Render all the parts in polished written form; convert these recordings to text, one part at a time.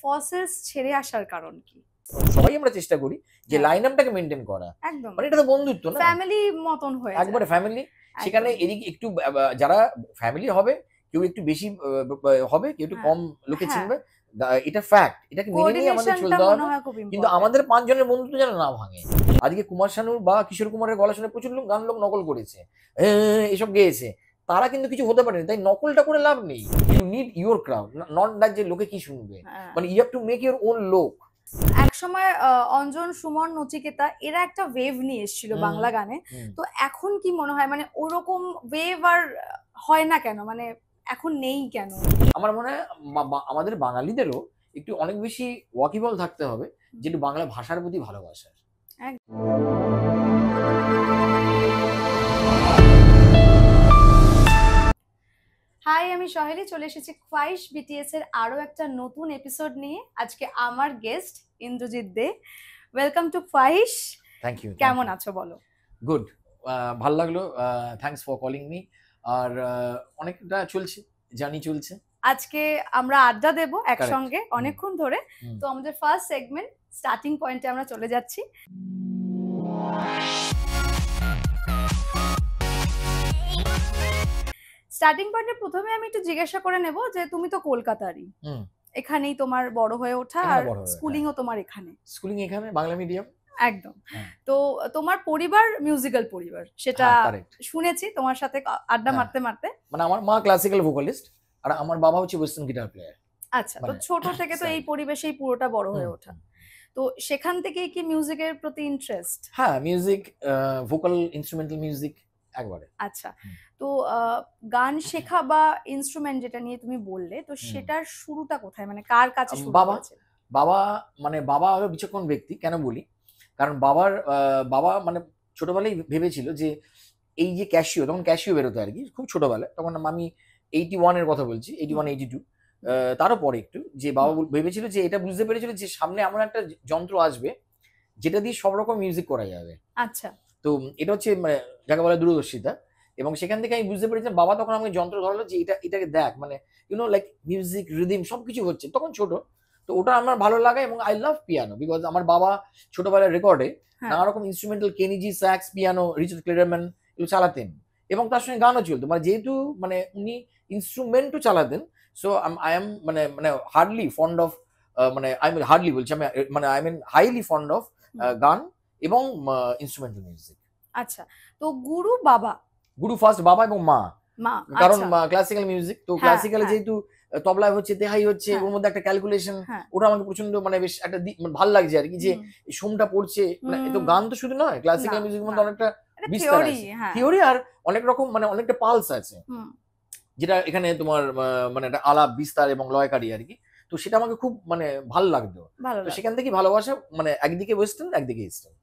Fossils ছেড়ে আসার কারণ কি? সবাই আমরা চেষ্টা করি যে লাইন আপটাকে মেনটেন করা, একদম মানে এটা তো বন্ধুত্ব না, ফ্যামিলি মতন হয়ে যায় একবারে ফ্যামিলি। সেখানে এদিকে একটু যারা ফ্যামিলি হবে, কেউ একটু বেশি হবে, কেউ একটু কম লোকে চিনবে, এটা ফ্যাক্ট, এটাকে মেনে নিয়ে আমাদের চলতে হবে। কিন্তু আমাদের 5 জনের বন্ধুত্ব যেন না ভাঙে। আজকে কুমার শানু বা কিশোর কুমারের গলা শুনে প্রচুর গান লোক নকল করেছে, এসব গেয়েছে, তারা কিন্তু কিছু হতে পারেনি, তাই নকলটা করে লাভ নেই। You need your crowd, not that যে লোকে কি শুনবে, মানে you have to make your own লোক। এক সময় অঞ্জন, সুমন, নচিকেতা এরা একটা ওয়েভ নিয়ে এসেছিল বাংলা গানে, তো এখন কি মনে হয় মানে ওরকম ওয়েভ আর হয় না কেন, মানে এখন নেই কেন? আমার মনে হয় আমাদের বাঙালিদেরও একটু অনেক বেশি ওয়াকিবল থাকতে হবে, যেটা বাংলা ভাষার প্রতি ভালোবাসার। হাই, আমি সহেলি, চলে এসেছি খোয়াইশ বিটিএস এর আরো একটা নতুন এপিসোড নিয়ে। আজকে আমার guest Indrajit Dey. Welcome to Khwaish. Thank you. কেমন আছো বলো? গুড, ভালো লাগলো, থ্যাঙ্কস ফর কলিং মি। আর অনেকটা চলছে, জার্নি চলছে। আজকে আমরা আড্ডা দেব একসঙ্গে অনেকক্ষণ ধরে। তো আমাদের ফার্স্ট সেগমেন্ট স্টার্টিং পয়েন্টে আমরা চলে যাচ্ছি। স্টার্টিং পয়েন্টে প্রথমে আমি একটু জিজ্ঞাসা করে নেব যে তুমি তো কলকাতারই, এখানেই তোমার বড় হয়ে ওঠা, আর স্কুলিংও তোমার এখানে? স্কুলিং এখানে, বাংলা মিডিয়াম। একদম। তো তোমার পরিবার মিউজিক্যাল পরিবার, সেটা শুনেছি তোমার সাথে আড্ডা মারতে মারতে। মানে আমার মা ক্লাসিক্যাল ভোকালিস্ট, আর আমার বাবা হচ্ছে ওয়েস্টার্ন গিটার প্লেয়ার। আচ্ছা, তো ছোট থেকে তো এই পরিবেশেই পুরোটা বড় হয়ে ওঠা, তো সেখান থেকেই কি মিউজিকের প্রতি ইন্টারেস্ট? হ্যাঁ, মিউজিক, ভোকাল, ইনস্ট্রুমেন্টাল মিউজিক একবারে। আচ্ছা, তো গান শেখা বা ইনস্ট্রুমেন্ট যেটা নিয়ে তুমি বললে, তো সেটার শুরুটা কোথায়, মানে কার কাছে শুরু হয়েছে? বাবা হলো বিচক্ষণ ব্যক্তি। কেন বলি, কারণ বাবা মানে ছোটবেলায় ভেবেছিল যে এই যে ক্যাশিও, তখন ক্যাশিও বেরোতো আর কি, খুব ছোটবেলায়, তখন আমি 81 এর কথা বলছি, 81 82, তারও পরে একটু, যে বাবা ভেবেছিল যে এটা বুঝতে পেরেছিল যে সামনে এমন একটা যন্ত্র আসবে যেটা দিয়ে সব রকম মিউজিক করা যাবে। আচ্ছা, তো এটা হচ্ছে মানে যাকে বলে দূরদর্শিতা, এবং সেখান থেকে আমি বুঝতে পেরেছিলাম, বাবা তখন আমাকে যন্ত্র ধরলো যে এটাকে দেখ, মানে লাইক মিউজিক, রিদিম সবকিছু হচ্ছে, তখন ছোট, তো ওটা আমার ভালো লাগে। এবং আই লাভ পিয়ানো, বিকজ আমার বাবা ছোটবেলায় রেকর্ডে নানা রকম ইনস্ট্রুমেন্টাল, কেনিজি, স্যাক্স, পিয়ানো, রিচার্ড ক্লেয়ারম্যান এগুলো চালাতেন, এবং তার সঙ্গে গানও চলতো, মানে যেহেতু মানে উনি ইনস্ট্রুমেন্টও চালাতেন। সো আই এম মানে মানে হার্ডলি ফন্ড অফ, মানে আই মিন হার্ডলি বলছি আমি, মানে I mean highly fond of গান এবং ইনস্ট্রুমেন্টাল মিউজিক। আচ্ছা, তো গুরু বাবা? গুরু ফার্স্ট বাবা এবং মা, কারণ ক্লাসিক্যাল মিউজিক তো, ক্লাসিক্যালে যেহেতু তবলায় হচ্ছে, তেহাই হচ্ছে, ওর মধ্যে একটা ক্যালকুলেশন, ওটা আমাকে প্রচন্ড মানে বেশ একটা ভালো লাগছে আর কি, যে সোমটা পড়ছে, মানে এত গান তো শুধু নয়, ক্লাসিক্যাল মিউজিকের মধ্যে অনেকটা বিস্তার আছে, থিওরি আর অনেক রকম, মানে অনেকটা পালস আছে, যেটা এখানে তোমার মানে একটা আলাপ, বিস্তার এবং লয়কারী আর কি। তো সেটা আমাকে খুব মানে ভালো লাগতো, তো সেখান থেকে ভালোবাসা, মানে একদিকে ওয়েস্টার্ন, একদিকে ইস্টার্ন।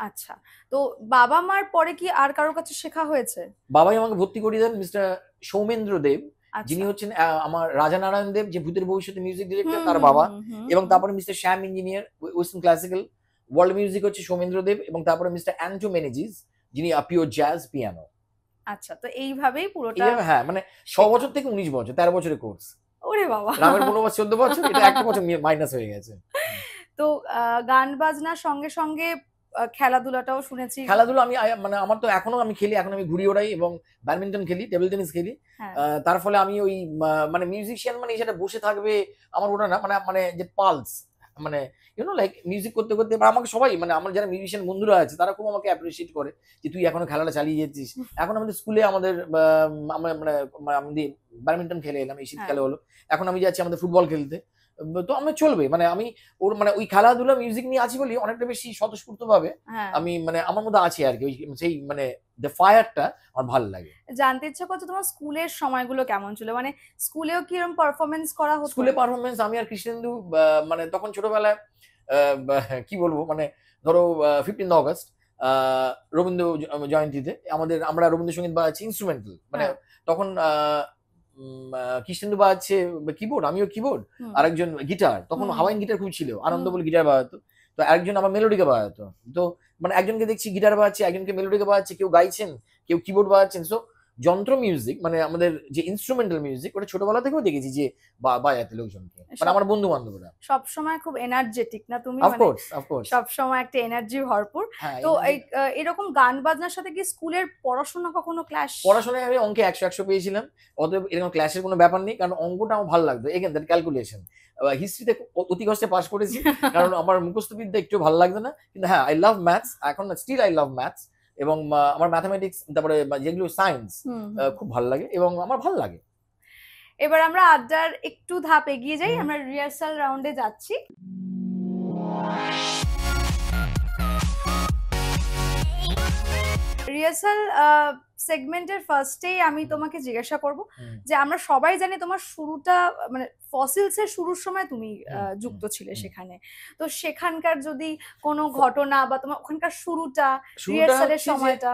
আচ্ছা, তো বাবা মার পরে কি আর কারোর কাছে শেখা হয়েছে? বাবাই আমাকে ভর্তি করিয়ে দেন মিস্টার সৌমেন্দ্র দেব, যিনি হচ্ছেন আমার রাজা নারায়ণ দেব, যে ভূতের ভবিষ্যতে মিউজিক ডিরেক্টর, তার বাবা। এবং তারপরে mister Shyam engineer, western classical, world music হচ্ছে সৌমেন্দ্র দেব, এবং তারপরে মিস্টার অ্যান্টো মেনেজিস, যিনি পিওর জ্যাজ পিয়ানো। আচ্ছা, তো এইভাবেই পুরোটা, হ্যাঁ, মানে 6 বছর থেকে 19 বছর, 13 বছরের কোর্স। ওরে বাবা, রামের 15 বছর 14 বছর, এটা একটা বছর মাইনাস হয়ে গেছে। তো গান বাজনার সঙ্গে সঙ্গে খেলাধুলাটাও শুনেছি। খেলাধুলা আমি মানে আমার তো এখনো আমি খেলি, এখন আমি ঘুড়ি ওড়াই এবং ব্যাডমিন্টন খেলি, টেবিল টেনিস খেলি। তার ফলে আমি ওই মানে মিউজিশিয়ান, মানে সেটা বসে থাকবে আমার ওটা না, মানে মানে যে পালস, মানে লাইক মিউজিক করতে করতে, আমাকে সবাই, মানে আমার যারা মিউজিশিয়ান বন্ধুরা আছে, তারা খুব আমাকে অ্যাপ্রিসিয়েট করে যে তুই এখনো খেলাটা চালিয়ে যাচ্ছিস। এখন আমাদের স্কুলে আমাদের মানে আমাদের ব্যাডমিন্টন খেলে এলাম, এই শীতকালে হলো, এখন আমি যাচ্ছি আমাদের ফুটবল খেলতে, তো আমি চলবে, মানে আমি ওর মানে ওই খেলাধুলা মিউজিক নিয়ে আছি বলি অনেকটা বেশি স্বতঃস্ফূর্ত ভাবে আমি মানে আমার মধ্যে আছি আর কি, ওই সেই মানে দ্য ফায়ারটা আমার ভালো লাগে। জানতে ইচ্ছা করছে তোমার স্কুলের সময়গুলো কেমন ছিল, মানে স্কুলেও কি এরকম পারফরমেন্স করা হতো? স্কুলে পারফরমেন্স আমি আর কৃষ্ণেন্দু, মানে তখন ছোটবেলায় কি বলবো, মানে ধরো 15 অগস্ট রবীন্দ্র জয়ন্তীতে আমরা রবীন্দ্রসঙ্গীত বাজাচ্ছি ইনস্ট্রুমেন্টাল, মানে তখন কৃষ্ণেন্দু বাজাচ্ছে কিবোর্ড, আমিও কিবোর্ড, আরেকজন গিটার, তখন হাওয়াইন গিটার খুব ছিল, আনন্দ বলে গিটার বাজাতো, তো আরেকজন আমার মেলোডিকে বাজাতো। তো মানে একজনকে দেখছি গিটার বাজাচ্ছে, একজনকে মেলোডিকে বাজাচ্ছে, কেউ গাইছেন, কেউ কিবোর্ড বাজাচ্ছেন। সো যন্ত্র মিউজিক মানে আমাদের যে ইনস্ট্রুমেন্টাল মিউজিক ওটা ছোটবেলা থেকেও দেখেছি যে বাজাতে লোকজনকে, মানে আমার বন্ধু বান্ধবরা সব সময় খুব এনার্জেটিক না তুমি, অফকোর্স সব সময় একটা এনার্জি ভরপুর। তো এরকম গান বাজনার সাথে কি স্কুলের পড়াশোনা কখনো ক্লাস? পড়াশোনায় আমি অঙ্কে 100 পেয়েছিলাম, অতএব এরকম ক্লাসের কোনো ব্যাপার নেই, কারণ অঙ্কটা আমার ভালো লাগতো। Again that calculation. হিস্ট্রিতে অতি কষ্টে পাস করেছি কারণ আমার মুখস্থ বিদ্যা একটু ভালো লাগতো না, কিন্তু হ্যাঁ আই লাভ ম্যাথস, এখন স্টিল আই লাভ ম্যাথস, এবং আমার ম্যাথামেটিক্স তারপরে যেগুলো সায়েন্স খুব ভালো লাগে এবং আমার ভালো লাগে। এবার আমরা আড্ডার একটু ধাপ এগিয়ে যাই, আমরা রিহার্সাল রাউন্ডে যাচ্ছি। রিহার্সাল সেগমেন্টের ফার্স্টেই আমি তোমাকে জিজ্ঞাসা করব যে আমরা সবাই জানি তোমার শুরুটা মানে ফসিলস এর শুরুর সময় তুমি যুক্ত ছিলে সেখানে, তো সেখানকার যদি কোনো ঘটনা বা তোমার ওখানকার শুরুটা রিহার্সালের সময়টা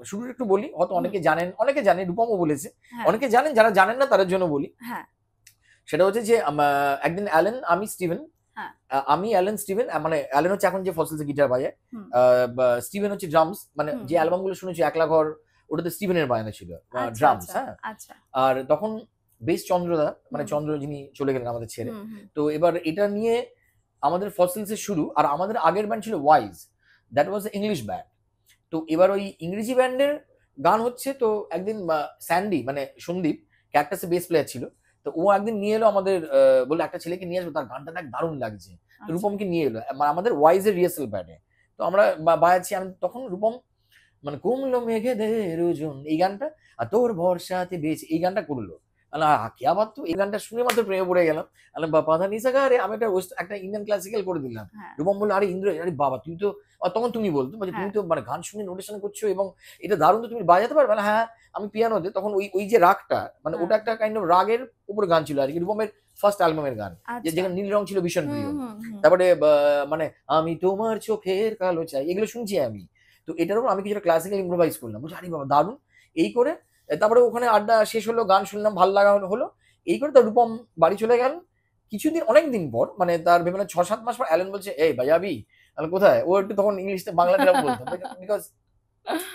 শুরুটা একটু বলি, হয়তো অনেকে জানেন, অনেকে জানে, রূপমও বলেছে, অনেকে জানেন, যারা জানেন না তাদের জন্য বলি। হ্যাঁ, সেটা হচ্ছে যে একদিন অ্যালেন, আমি স্টিভেন, আমি অ্যালেন স্টিভেন, মানে অ্যালেন হচ্ছে এখন যে ফসিলস গিটার বাজায়, স্টিভেন হচ্ছে ড্রামস, মানে যে অ্যালবাম গুলো শুনেছি একলা ঘর ওটাতে স্টিভেনের বায়না ছিল ড্রামস। হ্যাঁ, আর তখন বেশ চন্দ্রদা, মানে চন্দ্র যিনি চলে গেলেন আমাদের ছেড়ে, তো এবার এটা নিয়ে আমাদের ফসিলস এর শুরু। আর আমাদের আগের ব্যান্ড ছিল wise, that was English band. তো এবার ওই ইংরেজি ব্যান্ডের গান হচ্ছে, তো একদিন স্যান্ডি মানে সন্দীপ ক্যাকটাসে বেস প্লেয়ার ছিল, তো ও একদিন নিয়ে এলো আমাদের, বলে একটা ছেলেকে নিয়ে আসবো, তার গানটা দেখ দারুণ লাগছে, রূপমকে নিয়ে এলো আমাদের ওয়াইজ এর রিহার্সাল ব্যান্ডে। তো আমরা বাজাচ্ছি, আমি তখন রূপম মানে কমলো মেঘেদের ওজন এই গানটা, আর তোর ভরসাতে বেঁচে এই গানটা করলো। কি আবার তো এই গানটা শুনে মাত্র প্রেমে পড়ে গেলাম। বাবা নিসা গারে আমি একটা ইন্ডিয়ান ক্লাসিক্যাল করে দিলাম। রূপম বললো আরে ইন্দ্র, আরে বাবা তুই তো, তখন তুমি বলতো তুমি তো মানে গান শুনে নোটেশন করছো এবং এটা দারুণ, তো তুমি বাজাতে পারবে? না হ্যাঁ আমি পিয়ানোতে। তখন ওই যে রাগটা, মানে ওটা একটা কাইন্ড অফ রাগের উপর গান ছিল আর কি, রূপমের ফার্স্ট অ্যালবামের গান, যেখানে নীল রং ছিল ভীষণ প্রিয়। তারপরে মানে আমি তোমার চোখের কালো চাই, এগুলো শুনছি আমি। তো এটার উপর আমি কিছুটা ক্লাসিক্যাল ইম্প্রোভাইজ করলাম, বুঝলি আরে বাবা দারুণ। এই করে তারপরে ওখানে আড্ডা শেষ হলো, গান শুনলাম, ভালো লাগা হলো। এই করে তার রূপম বাড়ি চলে গেল। কিছুদিন, অনেকদিন পর, মানে তার ভেবে 6-7 মাস পর অ্যালেন বলছে এই ভাইয়াবি, আমি কোথায়? ও একটু তখন ইংলিশে বাংলা গ্রাম বলতো, because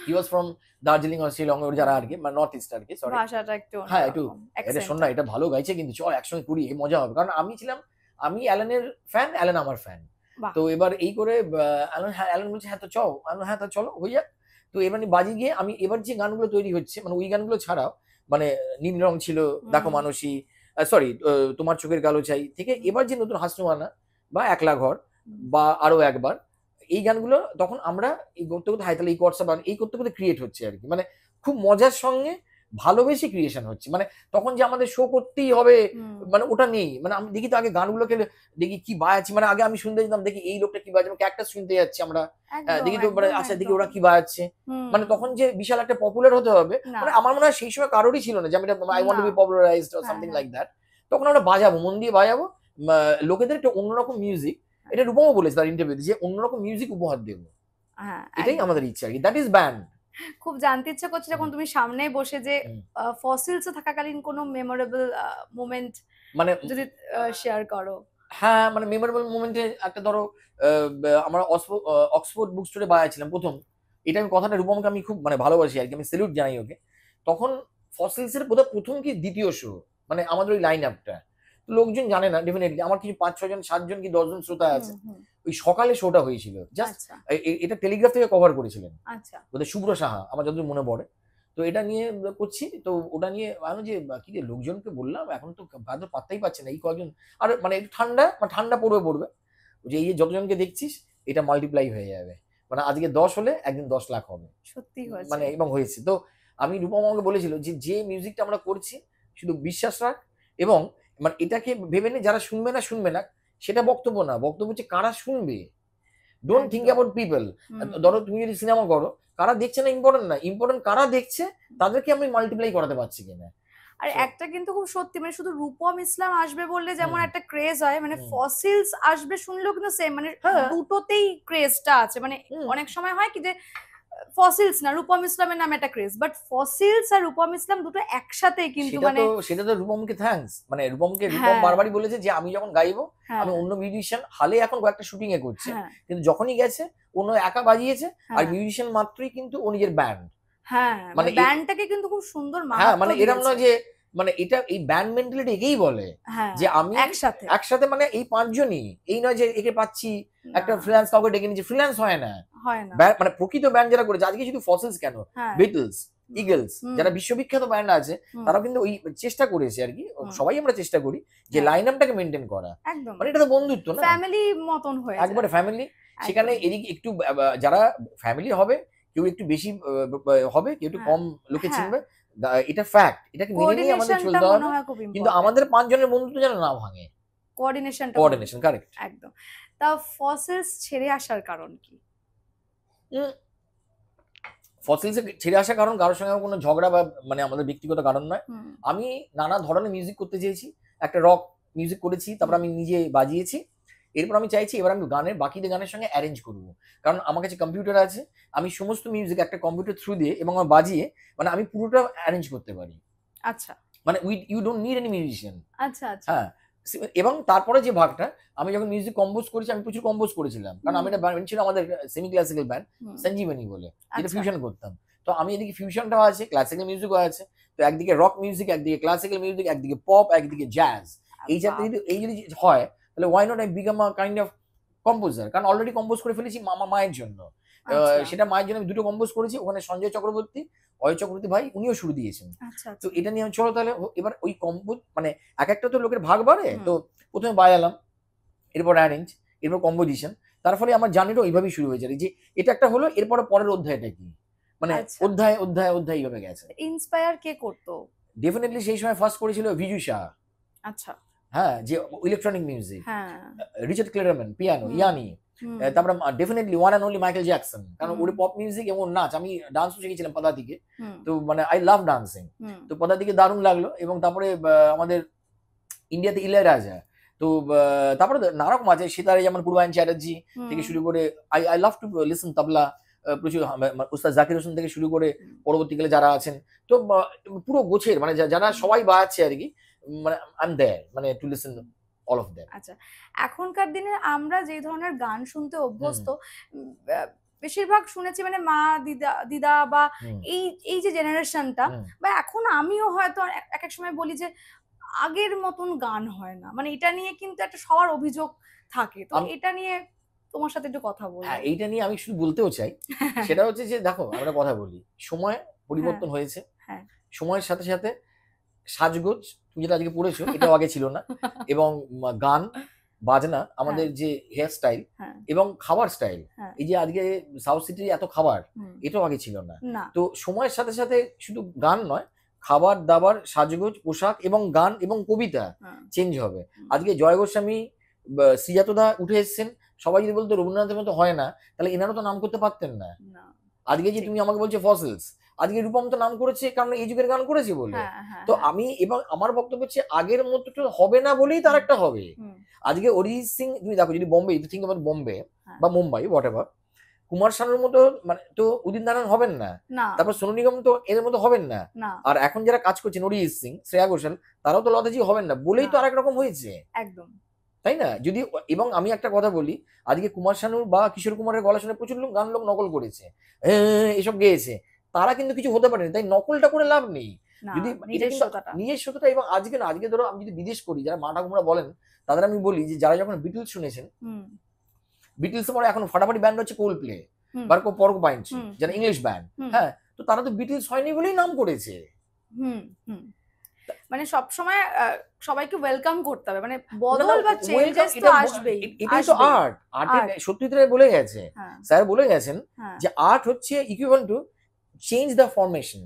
he was from Darjeeling আর শিলং, ওর যারা আর কি মানে নর্থ ইস্ট আর কি, সরি ভাষাটা একটু, হ্যাঁ একটু, এটা শোন না এটা ভালো গাইছে কিন্তু, চল একসঙ্গে করি, এই মজা হবে। কারণ আমি অ্যালেনের ফ্যান, অ্যালেন আমার ফ্যান। তো এবার এই করে অ্যালেন বলছে হ্যাঁ তো চল, হ্যাঁ তো চলো হয়ে যাক। তো এবার বাজি গিয়ে আমি এবার যে গানগুলো তৈরি হচ্ছে, মানে ওই গানগুলো ছাড়াও, মানে নীল রং ছিল, দেখো মানুষই, সরি তোমার চোখের কালো চাই থেকে এবার যে নতুন হাসনুয়ানা বা একলা ঘর বা আরো একবার, এই গানগুলো তখন আমরা এই করতে করতে হাইতালি এই হোয়াটসঅ্যাপ এই করতে করতে ক্রিয়েট হচ্ছে আর কি, মানে খুব মজার সঙ্গে ভালোবেসে ক্রিয়েশন হচ্ছে। মানে তখন যে আমাদের শো করতেই হবে মানে ওটা নেই, মানে আমি দেখি তো আগে গানগুলোকে দেখি কি বাজাচ্ছি, মানে আগে আমি শুনতে যেতাম, দেখি এই লোকটা কি বাজাচ্ছে, ক্যাকটাস শুনতে যাচ্ছি আমরা, দেখি তো আচ্ছা দেখি ওরা কি বাজাচ্ছে, মানে তখন যে বিশাল একটা পপুলার হতে হবে, মানে আমার মনে হয় সেই সময় কারোরই ছিল না যে আমি I want to be popularised or something like that. তখন আমরা বাজাবো, মন দিয়ে বাজাবো, লোকেদের একটা অন্যরকম মিউজিক, এটা রূপমও বলেছে তার ইন্টারভিউতে যে অন্যরকম মিউজিক উপহার দেবো, এটাই আমাদের ইচ্ছা আর কি, দ্যাট ইজ ব্যান্ড। খুব জানতে ইচ্ছা করছে যখন তুমি সামনে বসে যে ফসিলস থাকাকালীন কোনো মেমোরেবল মোমেন্ট মানে যদি শেয়ার করো। হ্যাঁ মানে মেমোরেবল মোমেন্টে একটা ধরো, আমরা অক্সফোর্ড বুক স্টোরে বাজাচ্ছিলাম প্রথম, এটা আমি কথাটা রূপমকে আমি খুব মানে ভালোবাসি আর কি, আমি স্যালুট জানাই ওকে। তখন ফসিলস এর বোধহয় প্রথম কি দ্বিতীয় শো, মানে আমাদের ওই লাইন আপটা লোকজন জানে না, ডেফিনেটলি আমার কিছু 5-6 জন 7 জন কি 10 জন শ্রোতা আছে। ওই সকালে শোটা হয়েছিল, জাস্ট এটা টেলিগ্রাফ থেকে কভার করেছিলেন বোধহয় শুভ্র সাহা, আমার যতদূর মনে পড়ে। তো এটা নিয়ে করছি, তো ওটা নিয়ে আমি যে কি রে লোকজনকে বললাম, এখন তো পাত্তাই পাচ্ছে না এই কয়েকজন, আর মানে একটু ঠান্ডা পড়বে যে এই যতজনকে দেখছিস এটা মাল্টিপ্লাই হয়ে যাবে, মানে আজকে 10 হলে একদিন 10 লাখ হবে, সত্যি মানে এবং হয়েছে। তো আমি রূপম আমাকে বলেছিল যে মিউজিকটা আমরা করছি শুধু বিশ্বাস রাখ, এবং মানে এটাকে ভেবে নে যারা শুনবে না সেটা বক্তব্য না, বক্তব্য হচ্ছে কারা শুনবে, ডোন্ট থিঙ্ক অ্যাবাউট পিপল। ধরো তুমি যদি সিনেমা করো, কারা দেখছে না ইম্পর্টেন্ট না, ইম্পর্টেন্ট কারা দেখছে তাদেরকে আমি মাল্টিপ্লাই করাতে পারছি কিনা। আর একটা কিন্তু খুব সত্যি, মানে শুধু রূপম ইসলাম আসবে বললে যেমন একটা ক্রেজ হয়, মানে ফসিলস আসবে শুনলেও কিন্তু সেম, মানে দুটোতেই ক্রেজটা আছে। মানে অনেক সময় হয় কি যে ফসিলস না রূপম ইসলামের নামে একটা ক্রেজ, বাট ফসিলস আর রূপম ইসলাম দুটো একসাথে কিন্তু, মানে সেটা তো রূপমকে থ্যাঙ্কস, মানে রূপম বারবারই বলেছে যে আমি যখন গাইবো আমি অন্য মিউজিশিয়ান, হালে এখন কয়েকটা শুটিং এ করছে, কিন্তু যখনই গেছে অন্য একা বাজিয়েছে আর মিউজিশিয়ান মাত্রই কিন্তু ও নিজের ব্যান্ড, হ্যাঁ মানে ব্যান্ডটাকে কিন্তু খুব সুন্দর হ্যাঁ মানে এরকম নয় যে মানে এটা এই ব্যান্ড মেন্টালিটি একেই বলে যে আমি একসাথে মানে এই পাঁচজনই, এই নয় যে একে পাচ্ছি একটা ফ্রিল্যান্স কাউকে ডেকে নিচ্ছে, ফ্রিল্যান্স হয় না মানে প্রকৃত ব্যান্ড যারা করেছে আজকে শুধু ফসিলস কেন, বিটলস, ইগলস যারা বিশ্ববিখ্যাত ব্যান্ড আছে তারাও কিন্তু ওই চেষ্টা করেছে আর কি, সবাই আমরা চেষ্টা করি যে লাইন আপটাকে মেনটেন করা, মানে এটা তো বন্ধুত্ব না, ফ্যামিলি মতন হয়ে একবারে ফ্যামিলি। সেখানে এদিকে একটু যারা ফ্যামিলি হবে কেউ একটু বেশি হবে কেউ একটু কম লোকে চিনবে, এটা ফ্যাক্ট, এটাকে মেনে নিয়ে আমাদের চলতে হবে, কিন্তু আমাদের পাঁচজনের বন্ধুত্ব যেন না ভাঙে, কোঅর্ডিনেশন কারেক্ট একদম। তা ফসিলস ছেড়ে আসার কারণ কি? ফসিলস ছেড়ে আসার কারণ কারোর সঙ্গে কোনো ঝগড়া বা মানে আমাদের ব্যক্তিগত কারণ নয়, আমি নানা ধরনের মিউজিক করতে চেয়েছি, একটা রক মিউজিক করেছি, তারপর আমি নিজে বাজিয়েছি, এরপর আমি চাইছি এবার আমি বাকিদের গানের সঙ্গে অ্যারেঞ্জ করবো, কারণ আমার কাছে কম্পিউটার আছে, আমি সমস্ত মিউজিক একটা কম্পিউটার থ্রু দিয়ে এবং আমার বাজিয়ে মানে আমি পুরোটা অ্যারেঞ্জ করতে পারি। আচ্ছা মানে you don't need any musician. আচ্ছা আচ্ছা। হ্যাঁ, এবং তারপরে যে ভাগটা আমি যখন মিউজিক কম্পোজ করেছি আমি প্রচুর কম্পোজ করেছিলাম, কারণ আমি একটা ব্যান্ড ছিল আমাদের সেমি ক্লাসিক্যাল ব্যান্ড সঞ্জীবনী বলে, যেটা ফিউশন করতাম, তো আমি এদিকে ফিউশনটাও আছে, ক্লাসিক্যাল মিউজিকও আছে, তো একদিকে রক মিউজিক, একদিকে ক্লাসিক্যাল মিউজিক, একদিকে পপ, একদিকে জ্যাজ, এই যদি হয় তাহলে why not I become a kind of composer, কারণ অলরেডি কম্পোজ করে ফেলেছি মায়ের জন্য, সেটা মায়ের জন্য আমি দুটো কম্পোজ করেছি, ওখানে সঞ্জয় চক্রবর্তী, অজয় চক্রবর্তী ভাই উনিও শুরু দিয়েছেন, তো এটা নিয়ে আমি চলো তাহলে এবার ওই কম্পোজ মানে এক একটা তো লোকের ভাগ বাড়ে, তো প্রথমে বাজালাম, এরপর অ্যারেঞ্জ, এরপর কম্পোজিশন, তার ফলে আমার জার্নিটা ওইভাবেই শুরু হয়ে যায় যে এটা একটা হলো, এরপর পরের অধ্যায়টা কি, মানে অধ্যায় অধ্যায় অধ্যায় এইভাবে গেছে। ইন্সপায়ার কে করতো? ডেফিনেটলি সেই সময় ফার্স্ট করেছিল ভিজু শাহ, আচ্ছা হ্যাঁ, যে ইলেকট্রনিক মিউজিক, রিচার্ড ক্লেয়ারম্যান পিয়ানো, ইয়ানি, তারপরে definitely one and only Michael Jackson, কারণ ওর পপ মিউজিক এবং নাচ, আমি ডান্সও শিখেছিলাম পদাতিকে, তো মানে আই লাভ ডান্সিং, তো পদাতিকে দারুণ লাগলো, এবং তারপরে আমাদের ইন্ডিয়াতে ইলাইরাজা, তো তারপরে নানারকম আছে, সেতারে যেমন পূর্বায়ন চ্যাটার্জি থেকে শুরু করে আই লাভ টু লিসেন তবলা, প্রচুর উস্তাদ জাকির হোসেন থেকে শুরু করে পরবর্তীকালে যারা আছেন, তো পুরো গোছের মানে যারা সবাই বাজাচ্ছে আর কি, মানে আই এম দেয়ার মানে to listen all of them. আচ্ছা, এখনকার দিনে আমরা যে ধরনের গান শুনতে অভ্যস্ত, বেশিরভাগ শুনেছি মানে মা দিদা বা এই যে জেনারেশনটা, বা এখন আমিও হয়তো এক এক সময় বলি যে আগের মতন গান হয় না, মানে এটা নিয়ে কিন্তু একটা সবার অভিযোগ থাকে, তো এটা নিয়ে তোমার সাথে একটু কথা বলবো। হ্যাঁ, এইটা নিয়ে আমি শুধু বলতেও চাই, সেটা হচ্ছে যে দেখো আমরা কথা বলি, সময় পরিবর্তন হয়েছে, সময়ের সাথে সাথে সাজগোজ, তুমি যেটা আজকে পড়েছো এটাও আগে ছিল না, এবং গান বাজনা, আমাদের যে হেয়ার স্টাইল এবং খাবার স্টাইল, এই যে আজকে সাউথ সিটির এত খাবার, এটাও আগে ছিল না, তো সময়ের সাথে সাথে শুধু গান নয়, খাবার দাবার, সাজগোজ, পোশাক এবং গান এবং কবিতা চেঞ্জ হবে। আজকে জয় গোস্বামী, শ্রীজাতদা উঠে এসছেন, সবাই যদি বলতো রবীন্দ্রনাথের মতো হয় না, তাহলে এনারা তো নাম করতে পারতেন না। আজকে যে তুমি আমাকে বলছো ফসিলস, আজকে রূপম তো নাম করেছে কারণ এই যুগের গান করেছে বলে, তো আমি এবং আমার বক্তব্য হচ্ছে আগের মতো তো হবে না বলেই তার একটা হবে। আজকে অরিজিৎ সিং তুমি দেখো, যদি Bombay, if you think about Bombay বা মুম্বাই হোয়াট এভার, কুমার শানুর মতো মানে তো উদিত নারায়ণ হবেন না, তারপর সোনু নিগম তো এদের মতো হবেন না, আর এখন যারা কাজ করছেন অরিজিৎ সিং, শ্রেয়া ঘোষাল, তারাও তো লতাজি হবেন না বলেই তো আরেক রকম হয়েছে, একদম তাই না? যদি এবং আমি একটা কথা বলি, আজকে কুমার শানুর বা কিশোর কুমারের গলা শুনে প্রচুর লোক গান লোক নকল করেছে, এসব গেয়েছে, তারা কিন্তু কিছু হতে পারেনি, তাই নকলটা করে লাভ নেই, যদি নিজস্বতা। এবং আজকে না, আজকে ধরো আমি যদি বিদেশ করি, যারা মা ঠাকুমরা বলেন তাদের আমি বলি যে যারা যখন বিটলস শুনেছেন, বিটলস পরে এখন ফাটাফাটি ব্যান্ড হচ্ছে কোল প্লে বা পর্কপাইন, যারা ইংলিশ ব্যান্ড, হ্যাঁ, তো তারা তো বিটলস হয়নি বলেই নাম করেছে। মানে সব সময় সবাইকে ওয়েলকাম করতে হবে, মানে বদল বা চেঞ্জেস তো আসবেই, এটাই তো আর্ট। আর্টে সত্যিই বলে গেছে, স্যার বলে গেছেন যে আর্ট হচ্ছে equivalent to change the formation,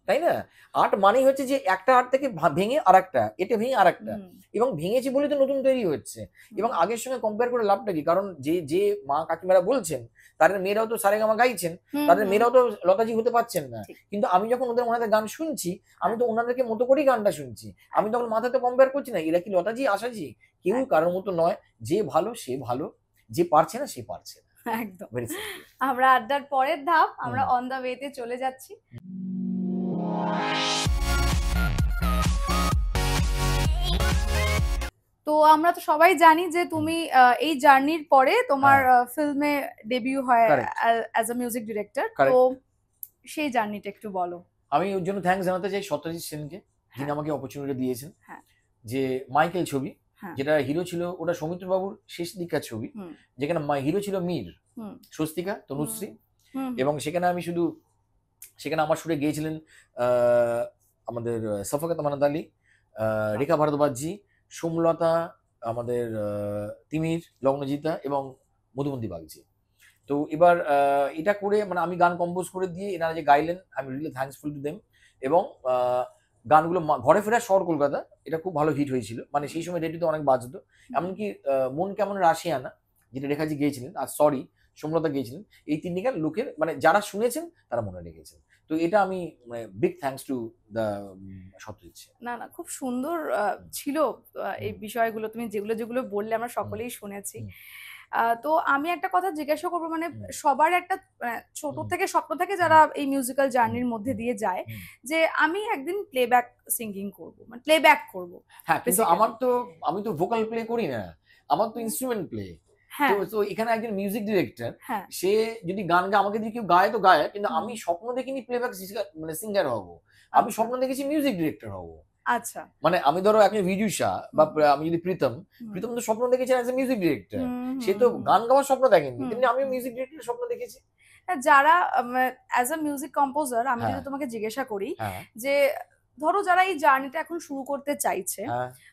তাই না? আর্ট মানেই হচ্ছে যে একটা আর্ট থেকে ভেঙে আরেকটা, এটা ভেঙে আরেকটা, এবং ভেঙেছি বলে তো নতুন তৈরি হচ্ছে, এবং আগের সঙ্গে কম্পেয়ার করে লাভটা কি? কারণ যে মা কাকিমারা বলছেন তাদের মেয়েরাও তো সারেগামা গাইছেন, তাদের মেয়েরাও তো লতাজি হতে পারছেন না, কিন্তু আমি যখন ওনাদের গান শুনছি, আমি তো ওনাদেরকে মতো করেই গানটা শুনছি, আমি তখন মাথাতে কম্পেয়ার করছি না এরা কি লতাজি আশাজি, কেউ কারোর মতো নয়, যে ভালো সে ভালো, যে পারছে না সে পারছে না। একদম। আমরা আড্ডার পরের ধাপ, আমরা অন দা ওয়েতে চলে যাচ্ছি। তো আমরা তো সবাই জানি যে তুমি এই জার্নির পরে তোমার ফিল্মে ডেবিউ হয় অ্যাজ আ মিউজিক ডিরেক্টর, তো সেই জার্নিটা একটু বলো। আমি ওর জন্য থ্যাঙ্কস জানাতে চাই সত্যজিৎ সেনকে, যিনি আমাকে অপরচুনিটি দিয়েছেন। যে মাইকেল ছবি, যেটা হিরো ছিল ওটা সৌমিত্র বাবুর শেষ দিককার ছবি, যেখানে হিরো ছিল মীর, স্বস্তিকা, তনুশ্রী, এবং সেখানে আমার সুরে গিয়েছিলেন আমাদের সফাকাত আমানত আলী, রেখা ভারদ্বাজি, সোমলতা, আমাদের তিমির, লগ্নজিতা এবং মধুবন্তী বাগচি। তো এবার এটা করে মানে আমি গান কম্পোজ করে দিয়ে এনারা যে গাইলেন, I am really thanksful to them. এবং গানগুলো ঘরে ফেরা শহর কলকাতা, এটা খুব ভালো হিট হয়েছিল, মানে সেই সময় রেডিওতে অনেক বাজতো। এমনকি মন কেমন রাশিয়ানা, যেটা রেখাজি গিয়েছিলেন, আর সরি সোমলতা গিয়েছিলেন, এই তিনটি গান লোকের মানে যারা শুনেছেন তারা মনে রেখেছেন। তো এটা আমি মানে big thanks to the Satyajit Sen. না না, খুব সুন্দর ছিল এই বিষয়গুলো, তুমি যেগুলো যেগুলো বললে আমরা সকলেই শুনেছি। তো আমি একটা কথা জিজ্ঞাসা করবো, মানে সবার একটা ছোট থেকে স্বপ্ন থেকে যারা এই মিউজিক্যাল জার্নির মধ্যে দিয়ে যায়, যে আমি একদিন প্লেব্যাক সিঙ্গিং করবো, মানে প্লেব্যাক করবো। হ্যাঁ, কিন্তু আমি তো ভোকাল প্লে করি না, আমার তো ইনস্ট্রুমেন্ট প্লে। তো এখানে একজন মিউজিক ডিরেক্টর, সে যদি গান গায়, আমাকে দিয়ে কেউ গায় তো গায়, কিন্তু আমি স্বপ্ন দেখিনি প্লেব্যাক মানে সিঙ্গার হব, আমি স্বপ্ন দেখেছি মিউজিক ডিরেক্টর হব। আচ্ছা, মানে আমি ধরো একজন বিজুষা বা আমি যদি প্রীতম তো স্বপ্ন দেখেছি অ্যাজ এ মিউজিক ডিরেক্টর, সে তো গান গাওয়ার স্বপ্ন দেখেনি, কিন্তু আমি মিউজিক ডিরেক্টরের স্বপ্ন দেখেছি। যারা অ্যাজ আ মিউজিক কম্পোজার, আমি যদি তোমাকে জিজ্ঞাসা করি যে ধরো যারা এই জার্নিটা এখন শুরু করতে চাইছে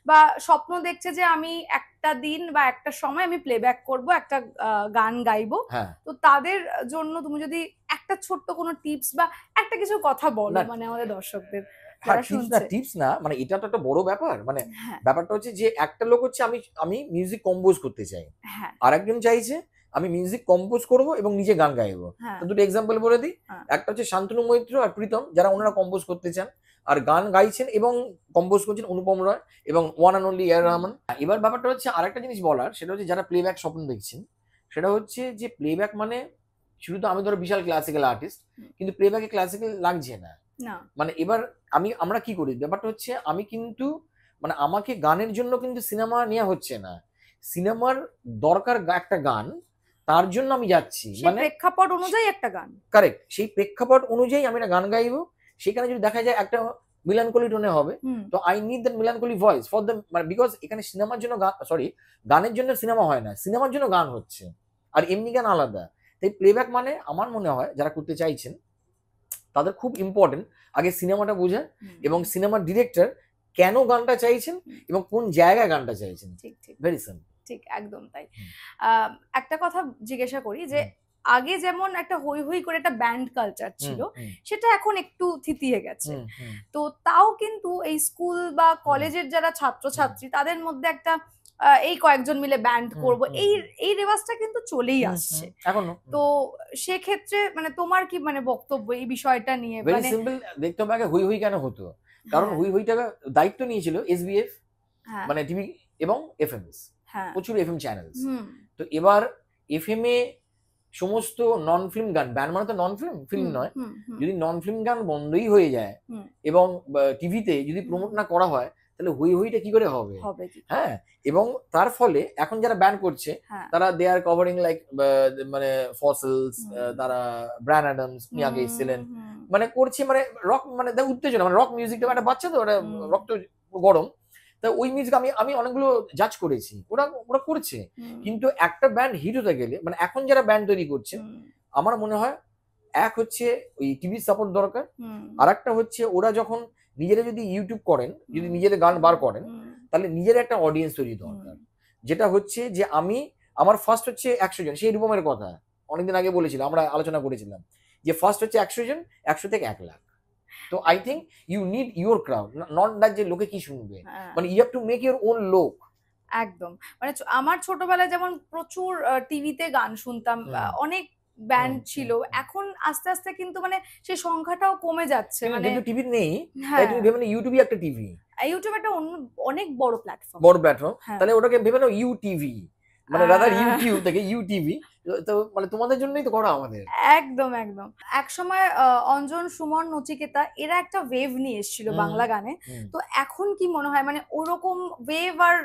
বা স্বপ্ন দেখছে যে আমি একটা দিন বা একটা সময় আমি প্লেব্যাক করব, একটা গান গাইবো, তো তাদের জন্য তুমি যদি একটা ছোট্ট কোনো টিপস বা একটা কিছু কথা বলো, মানে আমাদের দর্শকদের। টিপস না, মানে এটা তো একটা বড় ব্যাপার। মানে ব্যাপারটা হচ্ছে যে একটা লোক হচ্ছে আমি মিউজিক কম্পোজ করতে চাই, আর একজন চাইছে আমি মিউজিক কম্পোজ করব এবং নিজে গান গাইবো। তো দুটো এক্সাম্পল বলে দিই। একটা হচ্ছে শান্তনু মৈত্র আর প্রীতম, যারা ওনারা কম্পোজ করতে চান আর গান গাইছেন এবং কম্পোজ করছেন অনুপম রয় এবং one and only AR Rahman. এবার ব্যাপারটা হচ্ছে আরেকটা জিনিস বলার, সেটা হচ্ছে যারা প্লেব্যাক স্বপ্ন দেখছেন, সেটা হচ্ছে যে প্লেব্যাক মানে শুধু তো আমি ধরো বিশাল ক্লাসিক্যাল আর্টিস্ট, কিন্তু প্লেব্যাকে ক্লাসিক্যাল লাগছে না। মানে এবার আমরা কি করি, ব্যাপারটা হচ্ছে আমি কিন্তু মানে আমাকে গানের জন্য কিন্তু সিনেমা নেওয়া হচ্ছে না, সিনেমার দরকার একটা গান, তার জন্য আমি যাচ্ছি, মানে প্রেক্ষাপট অনুযায়ী একটা গান, কারেক্ট, সেই প্রেক্ষাপট অনুযায়ী আমি একটা গান গাইবো। সেখানে যদি দেখা যায় একটা মিলানকলি টোনে হবে, তো I need that melancholy voice for the, মানে বিকজ এখানে সিনেমার জন্য গানের জন্য সিনেমা হয় না, সিনেমার জন্য গান হচ্ছে, আর এমনি গান আলাদা। তাই প্লেব্যাক মানে আমার মনে হয় যারা করতে চাইছেন তাদের খুব ইম্পর্টেন্ট আগে সিনেমাটা বোঝা, এবং সিনেমার ডিরেক্টর কেন গানটা চাইছেন এবং কোন জায়গায় গানটা চাইছেন। ঠিক ঠিক, ভেরি সিম্পল। ঠিক, একদম তাই। একটা কথা জিজ্ঞাসা করি, যে আগে যেমন একটা হই হই করে একটা ব্যান্ড কালচার ছিল, সেটা এখন একটু থিতিয়ে গেছে, তো তাও কিন্তু এই স্কুল বা কলেজের যারা ছাত্রছাত্রী, তাদের মধ্যে একটা এই কয়েকজন মিলে ব্যান্ড করব, এই রেওয়াজটা কিন্তু চলেই আসছে এখনো। তো সেক্ষেত্রে মানে তোমার কি মানে বক্তব্য এই বিষয়টা নিয়ে? ভেরি সিম্পল, দেখতে হবে আগে হই হই কেন হতো, কারণ হই হইটা দায়িত্ব নিয়েছিল এসবিএফ, মানে টিভি এবং এফএমএস, প্রচুর এফএম চ্যানেলস। তো এবার এফএম এ সমস্ত নন ফিল্ম গান, ব্যান্ড মানে তো নন ফিল্ম নয়, যদি নন ফিল্ম গান বন্ধই হয়ে যায় এবং টিভিতে যদি প্রমোট না করা হয়, তাহলে হই হইটা কি করে হবে? হ্যাঁ, এবং তার ফলে এখন যারা ব্যান্ড করছে তারা দে আর কভারিং লাইক মানে ফসিলস, তারা ব্রায়ান অ্যাডামস উনি আগে এসেছিলেন, মানে করছে মানে রক, মানে উত্তেজনা, মানে রক মিউজিকটা একটা বাচ্চা তো ওটা রক্ত গরম, তা ওই মিউজিক আমি অনেকগুলো জাজ করেছি, ওরা করছে। কিন্তু একটা ব্যান্ড হিট হতে গেলে, মানে এখন যারা ব্যান্ড তৈরি করছে, আমার মনে হয় এক হচ্ছে ওই টিভির সাপোর্ট দরকার, আর একটা হচ্ছে ওরা যখন নিজেরা যদি ইউটিউব করেন, যদি নিজেদের গান বার করেন, তাহলে নিজের একটা অডিয়েন্স তৈরি দরকার, যেটা হচ্ছে যে আমার ফার্স্ট হচ্ছে 100 জন, সেই রূপমের কথা অনেকদিন আগে বলেছিলাম, আমরা আলোচনা করেছিলাম যে ফার্স্ট হচ্ছে 100 জন, 100 থেকে 1 লাখ। তো I think you need your crowd, not that যে লোকে কি শুনবে, মানে you have to make your own লোক। একদম, মানে আমার ছোটবেলায় যেমন প্রচুর টিভিতে গান শুনতাম, অনেক ব্যান্ড ছিল, এখন আস্তে আস্তে কিন্তু মানে সেই সংখ্যাটাও কমে যাচ্ছে, মানে কিন্তু টিভি নেই, তাই তুমি ভেবে নাও ইউটিউবই একটা টিভি, ইউটিউব একটা অনেক বড় প্ল্যাটফর্ম, তাহলে ওটাকে ভেবে নাও ইউটিভি, মানে রাদার ইউটিউব থেকে ইউটিভি, তো মানে তোমাদের জন্যই তো করা আমাদের। একদম একদম। এক সময় অঞ্জন, সুমন, নচিকেতা এরা একটা ওয়েভ নিয়ে এসেছিল বাংলা গানে, তো এখন কি মনে হয় মানে ওরকম ওয়েভ আর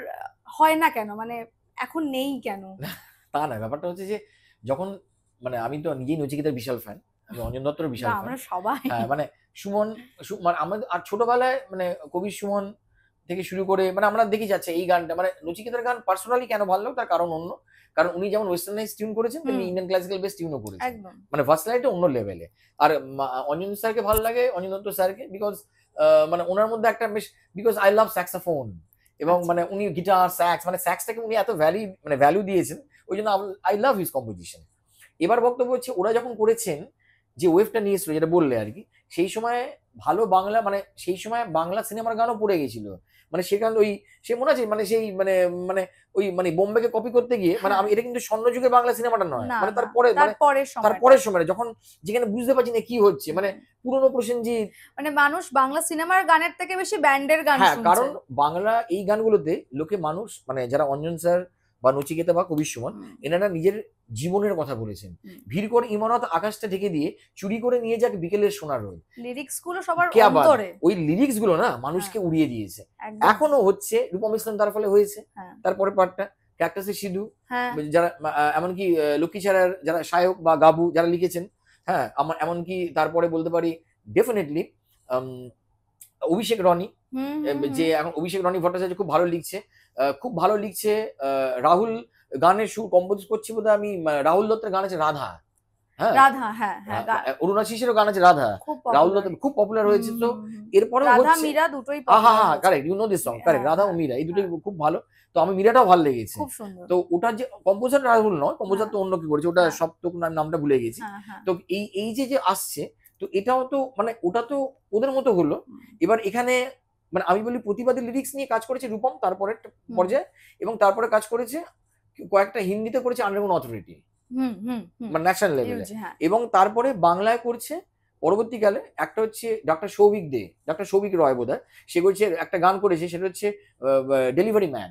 হয় না কেন, মানে এখন নেই কেন? তা না, ব্যাপারটা হচ্ছে যে যখন মানে আমি তো নিজেই নচিকেতার বিশাল ফ্যান, আমি অঞ্জন দত্তর বিশাল fan। আমরা সবাই মানে সুমন মানে আমাদের আর ছোটবেলায় মানে কবি সুমন থেকে শুরু করে মানে আমরা দেখি যাচ্ছে এই গানটা মানে নচিকেতার গান পার্সোনালি কেন ভালো তার কারণ অন্য, কারণ উনি যেমন ওয়েস্টার্নাইজ টিউন করেছেন তেমনি ইন্ডিয়ান ক্লাসিক্যাল বেস টিউনও করেছেন, একদম মানে ভার্সিটি অন্য লেভেলে। আর অঞ্জন স্যারকে ভালো লাগে, অঞ্জন দত্ত স্যারকে, বিকজ মানে ওনার মধ্যে একটা বেশ, বিকজ আই লাভ স্যাক্সোফোন এবং মানে উনি গিটার স্যাক্স মানে স্যাক্সটাকে উনি এত ভ্যালু দিয়েছেন, ওই জন্য আই লাভ হিজ কম্পোজিশন। এবার বক্তব্য হচ্ছে ওরা যখন করেছেন যে ওয়েভটা নিয়ে এসেছিল যেটা বললে আর কি, সেই সময় ভালো বাংলা মানে সেই সময় বাংলা সিনেমার গানও পড়ে গেছিল, মানে সেখানে ওই সে মনে আছে মানে সেই মানে মানে ওই মানে বোম্বেকে কপি করতে গিয়ে মানে আমি এটা কিন্তু স্বর্ণযুগের বাংলা সিনেমাটা নয়, মানে তারপরে তারপরের সময় যখন যেখানে বুঝতে পারছি না কি হচ্ছে, মানে পুরনো প্রসেনজিৎ, মানে মানুষ বাংলা সিনেমার গানের থেকে বেশি ব্যান্ডের গান শুনছে। কারণ বাংলা এই গানগুলোতে লোকে মানুষ মানে যারা অঞ্জন স্যার বা নচিকেতা বা কবি সুমন এনারা নিজের জীবনের কথা বলেছেন। ভিড় করে ইমারত আকাশটা ঢেকে দিয়ে চুরি করে নিয়ে যাক বিকেলের সোনার রোদ, লিরিক্স গুলো সবার অন্তরে, ওই লিরিক্স গুলো না মানুষকে উড়িয়ে দিয়েছে। এখনো হচ্ছে, রূপম ইসলাম তার ফলে হয়েছে, তারপরে পার্টটা ক্যাকটাসের সিধু, যারা এমনকি লক্ষ্মী ছাড়ার যারা শায়ক বা গাবু যারা লিখেছেন, হ্যাঁ আমার এমনকি তারপরে বলতে পারি ডেফিনেটলি অভিষেক রনি, যে এখন অভিষেক রনি ভট্টাচার্য খুব ভালো লিখছে, খুব ভালো লিখছে। রাহুল গানের সুর কম্পোজ করছি বোধ আমি, রাহুল দত্তের গান আছে রাধা, হ্যাঁ রাধা, হ্যাঁ হ্যাঁ অরুণাশিসেরও গান আছে রাধা, রাহুল দত্ত খুব পপুলার হয়েছে। তো এরপরে রাধা মীরা দুটোই correct, you know this song, correct, Radha ও মীরা এই দুটোই খুব ভালো। তো আমি মীরাটাও ভালো লেগেছে। তো ওটার যে কম্পোজার রাহুল নয়, কম্পোজার তো অন্য কি করেছে, ওটা সপ্তক নামটা ভুলে গেছি। তো এই যে আসছে, তো এটাও তো মানে ওটা তো ওদের মতো হলো। এবার এখানে মানে আমি বলি প্রতিবাদী লিরিক্স নিয়ে কাজ করেছে রূপম তারপরে পর্যায়ে, এবং তারপরে কাজ করেছে কয়েকটা হিন্দিতে করেছে আন্ডারগ্রাউন্ড অথরিটি মানে ন্যাশনাল লেভেলে, এবং তারপরে বাংলায় করছে পরবর্তীকালে একটা হচ্ছে ডক্টর সৌভিক রয় বোধহয়, সে করছে একটা গান করেছে, সেটা হচ্ছে ডেলিভারি ম্যান,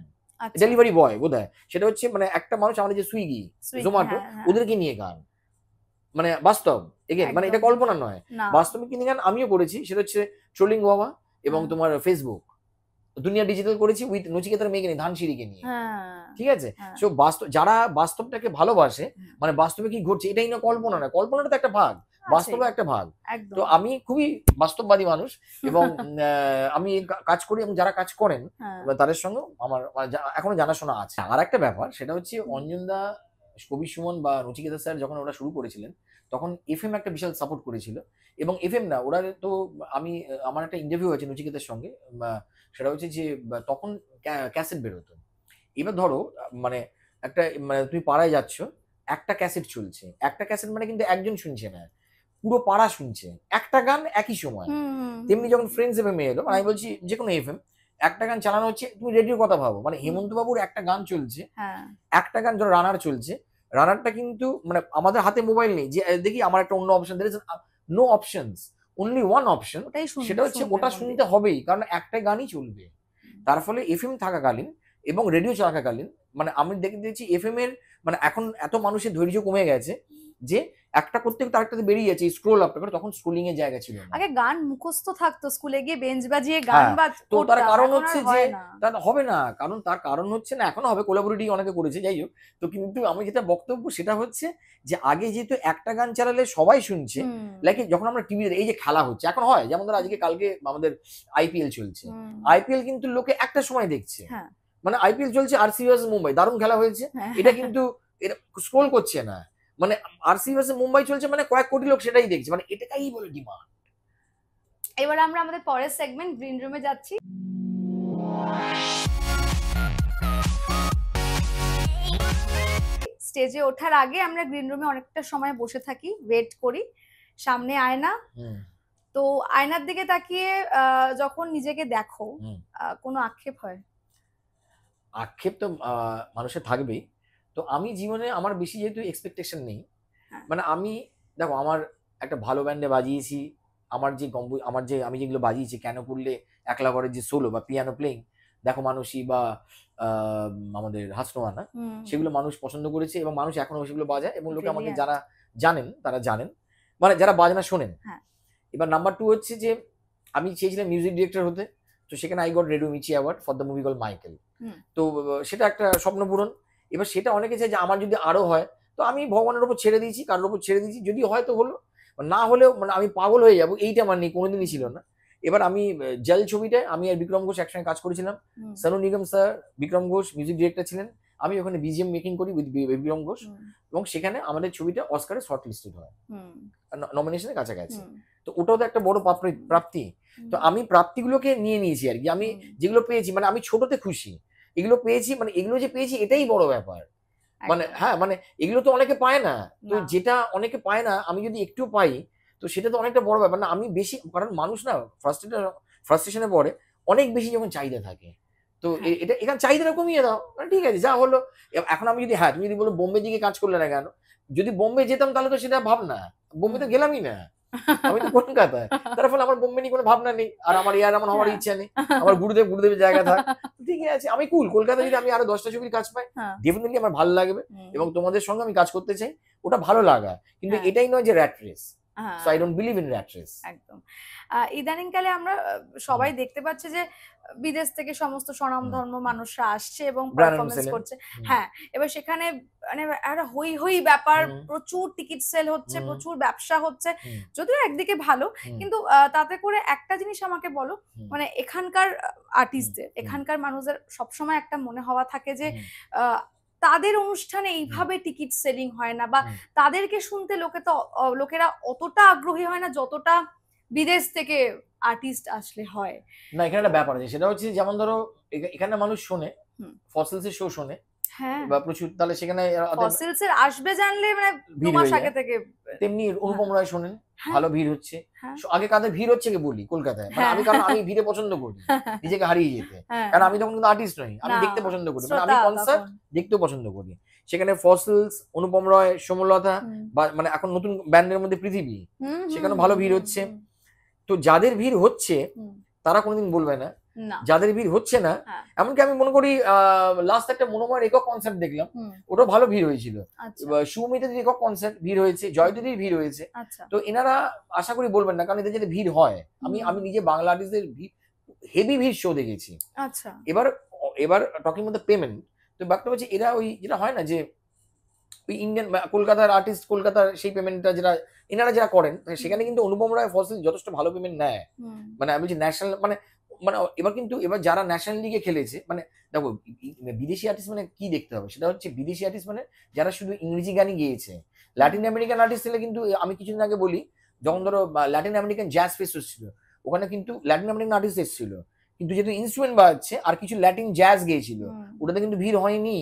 ডেলিভারি বয় বোধহয়, সেটা হচ্ছে মানে একটা মানুষ আমাদের যে সুইগি জোম্যাটো ওদেরকে নিয়ে গান, মানে বাস্তব এগেন, মানে এটা কল্পনা নয়, বাস্তবে কিন্তু গান আমিও করেছি, সেটা হচ্ছে ট্রোলিং বাবা এবং তোমার ফেসবুক দুনিয়া ডিজিটাল করেছি উইথ নচিকেতার মেয়েকে নিয়ে, ধানসিঁড়িকে নিয়ে, ঠিক আছে। সো বাস্তব যারা বাস্তবটাকে ভালোবাসে, মানে বাস্তবে কি ঘটছে এটাই না কল্পনা না, কল্পনাটা তো একটা ভাগ, বাস্তবে একটা ভাগ। তো আমি খুবই বাস্তববাদী মানুষ এবং আমি কাজ করি এবং যারা কাজ করেন তাদের সঙ্গে আমার এখনো জানাশোনা আছে। আর একটা ব্যাপার সেটা হচ্ছে অঞ্জনদা, কবি সুমন বা নচিকেতা স্যার যখন ওরা শুরু করেছিলেন তখন এফএম একটা বিশাল সাপোর্ট করেছিল, এবং এফএম না ওরা তো আমি আমার একটা ইন্টারভিউ হয়েছে নচিকেতার সঙ্গে, সেটা হচ্ছে যে তখন ক্যাসেট বেরোতো। এবার ধরো মানে একটা মানে তুমি পাড়ায় যাচ্ছ, একটা ক্যাসেট চলছে, একটা ক্যাসেট মানে কিন্তু একজন শুনছে না, পুরো পাড়া শুনছে একটা গান একই সময়। তেমনি যখন ফ্রেন্ডস এফএম এলো, আমি বলছি যে কোনো এফএম, একটা গান চালানো হচ্ছে, তুমি রেডিওর কথা ভাবো, মানে হেমন্ত বাবুর একটা গান চলছে, একটা গান ধরো রানার চলছে, রানারটা কিন্তু মানে আমাদের হাতে মোবাইল নেই যে দেখি আমার একটা অন্য option, there is no options, only one option, সেটা হচ্ছে ওটা শুনতে হবেই, কারণ একটা গানই চলবে। তার ফলে এফএম থাকাকালীন এবং রেডিও চলাকালীন মানে আমি দেখেছি এফএম এর মানে এখন এত মানুষের ধৈর্য কমে গেছে যে একটা করতে করতে আরেকটাতে বেরিয়ে যাচ্ছে, স্ক্রোল আপ করে, তখন স্ক্রোলিং এর জায়গা ছিল না। আগে গান মুখস্থ থাকতো, স্কুলে গিয়ে বেঞ্চ বাজিয়ে গান তো তার কারণ হচ্ছে যে তার হবে না, কারণ তার কারণ হচ্ছে না, এখনো হবে, কোলাবোরেটিভ অনেকে করেছে, যাই হোক। তো কিন্তু আমি যেটা বক্তব্য সেটা হচ্ছে যে আগে যেহেতু একটা গান চালালে সবাই শুনছে, লাইক যখন আমরা টিভিতে এই যে খেলা হচ্ছে এখন হয়, যেমন ধরো আজকে কালকে আমাদের আইপিএল চলছে, আইপিএল কিন্তু লোকে একটা সময় দেখছে, মানে আইপিএল চলছে আরসিবি ভার্সেস মুম্বাই, দারুণ খেলা হয়েছে, এটা কিন্তু এটা স্ক্রোল করছে না, মানে আরসিবি ভার্সেস মুম্বাই চলছে মানে কয়েক কোটি লোক সেটাই দেখছে, মানে এটাই বলে ডিমান্ড। এবার আমরা আমাদের পরের সেগমেন্ট গ্রিন রুমে যাচ্ছি। স্টেজে ওঠার আগে আমরা গ্রিন রুমে অনেকটা সময় বসে থাকি, ওয়েট করি, সামনে আয়না, তো আয়নার দিকে তাকিয়ে যখন নিজেকে দেখো কোনো আক্ষেপ হয়? আক্ষেপ তো মানুষের থাকবেই। তো আমি জীবনে আমার বেশি যেহেতু এক্সপেকটেশন নেই, মানে আমি দেখো আমার একটা ভালো ব্যান্ডে বাজিয়েছি, আমার যে আমি যেগুলো বাজিয়েছি কেন করলে একলা ঘরের যে সোলো বা পিয়ানো প্লেইং, দেখো মানুষই বা আমাদের হাসনোয়ানা, সেগুলো মানুষ পছন্দ করেছে এবং মানুষ এখনো সেগুলো বাজায়, এবং লোকে আমাকে যারা জানেন তারা জানেন, মানে যারা বাজনা শোনেন। এবার নাম্বার 2 হচ্ছে যে আমি চেয়েছিলাম মিউজিক ডিরেক্টর হতে, তো সেখানে I got radio Mirchi award for the movie call Michael, তো সেটা একটা স্বপ্ন পূরণ। এবার সেটা অনেকে চাই যে আমার যদি আরো হয়, তো আমি ভগবানের উপর ছেড়ে দিয়েছি, কারোর উপর ছেড়ে দিয়েছি, যদি হয় তো হলো, না হলেও মানে আমি পাগল হয়ে যাবো এইটা আমার নেই, কোনোদিনই ছিল না। এবার আমি জল ছবিটায় আমি আর বিক্রম ঘোষ একসঙ্গে কাজ করেছিলাম। Sonu Nigam sir, Bikram Ghosh music director ছিলেন, আমি ওখানে বিজিএম মেকিং করি উইথ বিক্রম ঘোষ, এবং সেখানে আমাদের ছবিটা অস্কারে শর্ট লিস্টেড হয়, নমিনেশনের কাছাকাছি। তো ওটাও তো একটা বড় প্রাপ্তি। তো আমি প্রাপ্তিগুলোকে নিয়ে নিয়েছি আর কি, আমি যেগুলো পেয়েছি মানে আমি ছোটতে খুশি, এগুলো পেয়েছি মানে এগুলো যে পেয়েছি এটাই বড় ব্যাপার। মানে হ্যাঁ মানে এগুলো তো অনেকে পায় না, তো যেটা অনেকে পায় না আমি যদি একটু পাই তো সেটা তো অনেকটা বড় ব্যাপার না। আমি বেশি, কারণ মানুষ না ফ্রাস্ট্রেশনে পড়ে অনেক বেশি যখন চাহিদা থাকে, তো এটা এখানে চাহিদাটা কমিয়ে দাও, মানে ঠিক আছে যা হলো। এখন আমি যদি, হ্যাঁ তুমি যদি বলো বোম্বে দিকে কাজ করলে না কেন, যদি বোম্বে যেতাম তাহলে তো সেটা ভাবনা, বোম্বে তো গেলামই না, আমি তো কলকাতায়, তার ফলে আমার বোম্বে নিয়ে কোনো ভাবনা নেই, আর আমার ইয়ার এমন হওয়ার ইচ্ছা নেই, আমার গুরুদেবের জায়গা থাক, ঠিক আছে আমি কুল। কলকাতা যদি আমি আরো 10টা ছবির কাজ পাই ডেফিনেটলি আমার ভালো লাগবে, এবং তোমাদের সঙ্গে আমি কাজ করতে চাই, ওটা ভালো লাগা, কিন্তু এটাই নয় যে rat race. So I don't believe in rat race. একদম। ইদানিংকালে আমরা সবাই দেখতে পাচ্ছি যে বিদেশ থেকে সমস্ত স্বনামধন্য মানুষরা আসছে এবং পারফরমেন্স করছে। হ্যাঁ, এবার সেখানে মানে একটা হই হই ব্যাপার, প্রচুর টিকিট সেল হচ্ছে, প্রচুর ব্যবসা হচ্ছে, যদিও একদিকে ভালো, কিন্তু তাতে করে একটা জিনিস আমাকে বলো, মানে এখানকার আর্টিস্টদের, এখানকার মানুষদের সবসময় একটা মনে হওয়া থাকে যে তাদের অনুষ্ঠানে এইভাবে টিকিট সেলিং হয় না, বা তাদেরকে শুনতে লোকেরা অতটা আগ্রহী হয় না যতটা বিদেশ থেকে আর্টিস্ট আসলে হয়। না, এখানে একটা ব্যাপার আছে, সেটা হচ্ছে যেমন ধরো এখানে মানুষ শোনে ফসিলস এর শো শোনে, হ্যাঁ বা প্রচুর, তাহলে সেখানে ফসিলস এর আসবে জানলে মানে 2 মাস আগে থেকে। তেমনি অনুপম রায় শোনেন, ভালো ভিড় হচ্ছে। আগে কাদের ভিড় হচ্ছে কি বলি কলকাতায়, মানে আমি কারণ আমি ভিড়ে পছন্দ করি নিজেকে হারিয়ে যেতে, কারণ আমি তখন কিন্তু আর্টিস্ট নই, আমি দেখতে পছন্দ করি, মানে আমি কনসার্ট দেখতেও পছন্দ করি। সেখানে ফসিলস, অনুপম রায়, সোমলতা, বা মানে এখন নতুন ব্যান্ডের মধ্যে পৃথিবী, সেখানে ভালো ভিড় হচ্ছে। তো যাদের ভিড় হচ্ছে তারা কোনোদিন বলবে না, যাদের ভিড় হচ্ছে না, এমনকি আমি মনে করি লাস্ট একটা মনোময় একক কনসার্ট দেখলাম, ওটা ভালো ভিড় হয়েছিল, সুমিতাদির একক কনসার্ট ভিড় হয়েছে, জয়দিদির ভিড় হয়েছে। তো এনারা আশা করি বলবেন না, কারণ এদের যদি ভিড় হয়, আমি নিজে বাংলা আর্টিস্টদের হেভি ভিড় শো দেখেছি। এবার টকিং মধ্যে পেমেন্ট, তো ব্যাপারটা হচ্ছে এরা ওই যেটা হয় না যে ওই ইন্ডিয়ান কলকাতার আর্টিস্ট, কলকাতার সেই পেমেন্টটা যেটা এনারা যারা করেন, সেখানে কিন্তু অনুপম রায়, ফসিল যথেষ্ট ভালো পেমেন্ট নেয়, মানে আমি বলছি ন্যাশনাল, মানে এবার কিন্তু এবার যারা ন্যাশনাল লিগে খেলেছে, মানে দেখো বিদেশি আর্টিস্ট মানে কি দেখতে হবে, সেটা হচ্ছে বিদেশি আর্টিস্ট মানে যারা শুধু ইংরেজি গানই গেয়েছে। ল্যাটিন আমেরিকান আর্টিস্ট হলে কিন্তু আমি কিছুদিন আগে বলি, যখন ধরো ল্যাটিন আমেরিকান জ্যাজ ফেস্ট হচ্ছিল, ওখানে কিন্তু ল্যাটিন আমেরিকান আর্টিস্ট এসেছিল, কিন্তু যেহেতু ইনস্ট্রুমেন্ট বাজাচ্ছে আর কিছু ল্যাটিন জ্যাজ গেয়েছিল, ওটাতে কিন্তু ভিড় হয়নি,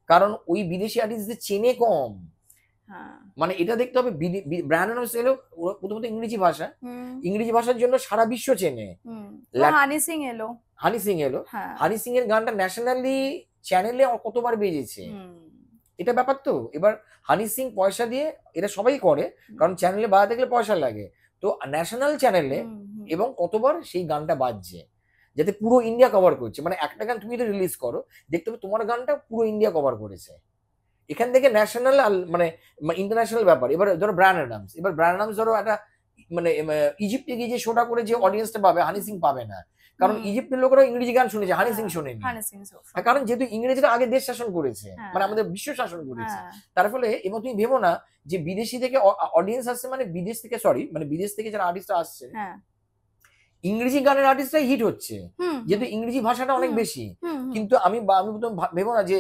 কারণ ওই বিদেশি আর্টিস্টদের চেনে কম। মানে এটা দেখতে হবে, ব্র্যান্ড হাউস এলো প্রথমত ইংরেজি ভাষা, ইংরেজি ভাষার জন্য সারা বিশ্ব চেনে। হানি সিং এলো, হানি সিং এর গানটা ন্যাশনালি চ্যানেলে কতবার বেজেছে, এটা ব্যাপার। তো এবার হানি সিং পয়সা দিয়ে, এটা সবাই করে, কারণ চ্যানেলে বাজাতে গেলে পয়সা লাগে, তো ন্যাশনাল চ্যানেলে এবং কতবার সেই গানটা বাজছে, যাতে পুরো ইন্ডিয়া কভার করছে। মানে একটা গান তুমি যদি রিলিজ করো, দেখতে হবে তোমার গানটা পুরো ইন্ডিয়া কভার করেছে, এখান থেকে ন্যাশনাল মানে ইন্টারন্যাশনাল ব্যাপার। এবার ধরো ব্রায়ান অ্যাডামস, এবার ব্রায়ান অ্যাডামস ধরো একটা মানে ইজিপ্টে গিয়ে যে শোটা করে যে অডিয়েন্সটা পাবে, হানি সিং পাবে না, কারণ ইজিপ্টের লোকেরা ইংরেজি গান শুনেছে, হানি সিং শোনেনি, কারণ যেহেতু ইংরেজরা আগে দেশ শাসন করেছে, মানে আমাদের বিশ্ব শাসন করেছে, তার ফলে। এবং তুমি ভেবো না যে বিদেশি থেকে অডিয়েন্স আসছে, মানে বিদেশ থেকে, মানে বিদেশ থেকে যারা আর্টিস্ট আসছে, ইংরেজি গানের আর্টিস্টরাই হিট হচ্ছে, যেহেতু ইংরেজি ভাষাটা অনেক বেশি। কিন্তু আমি ভেবো না যে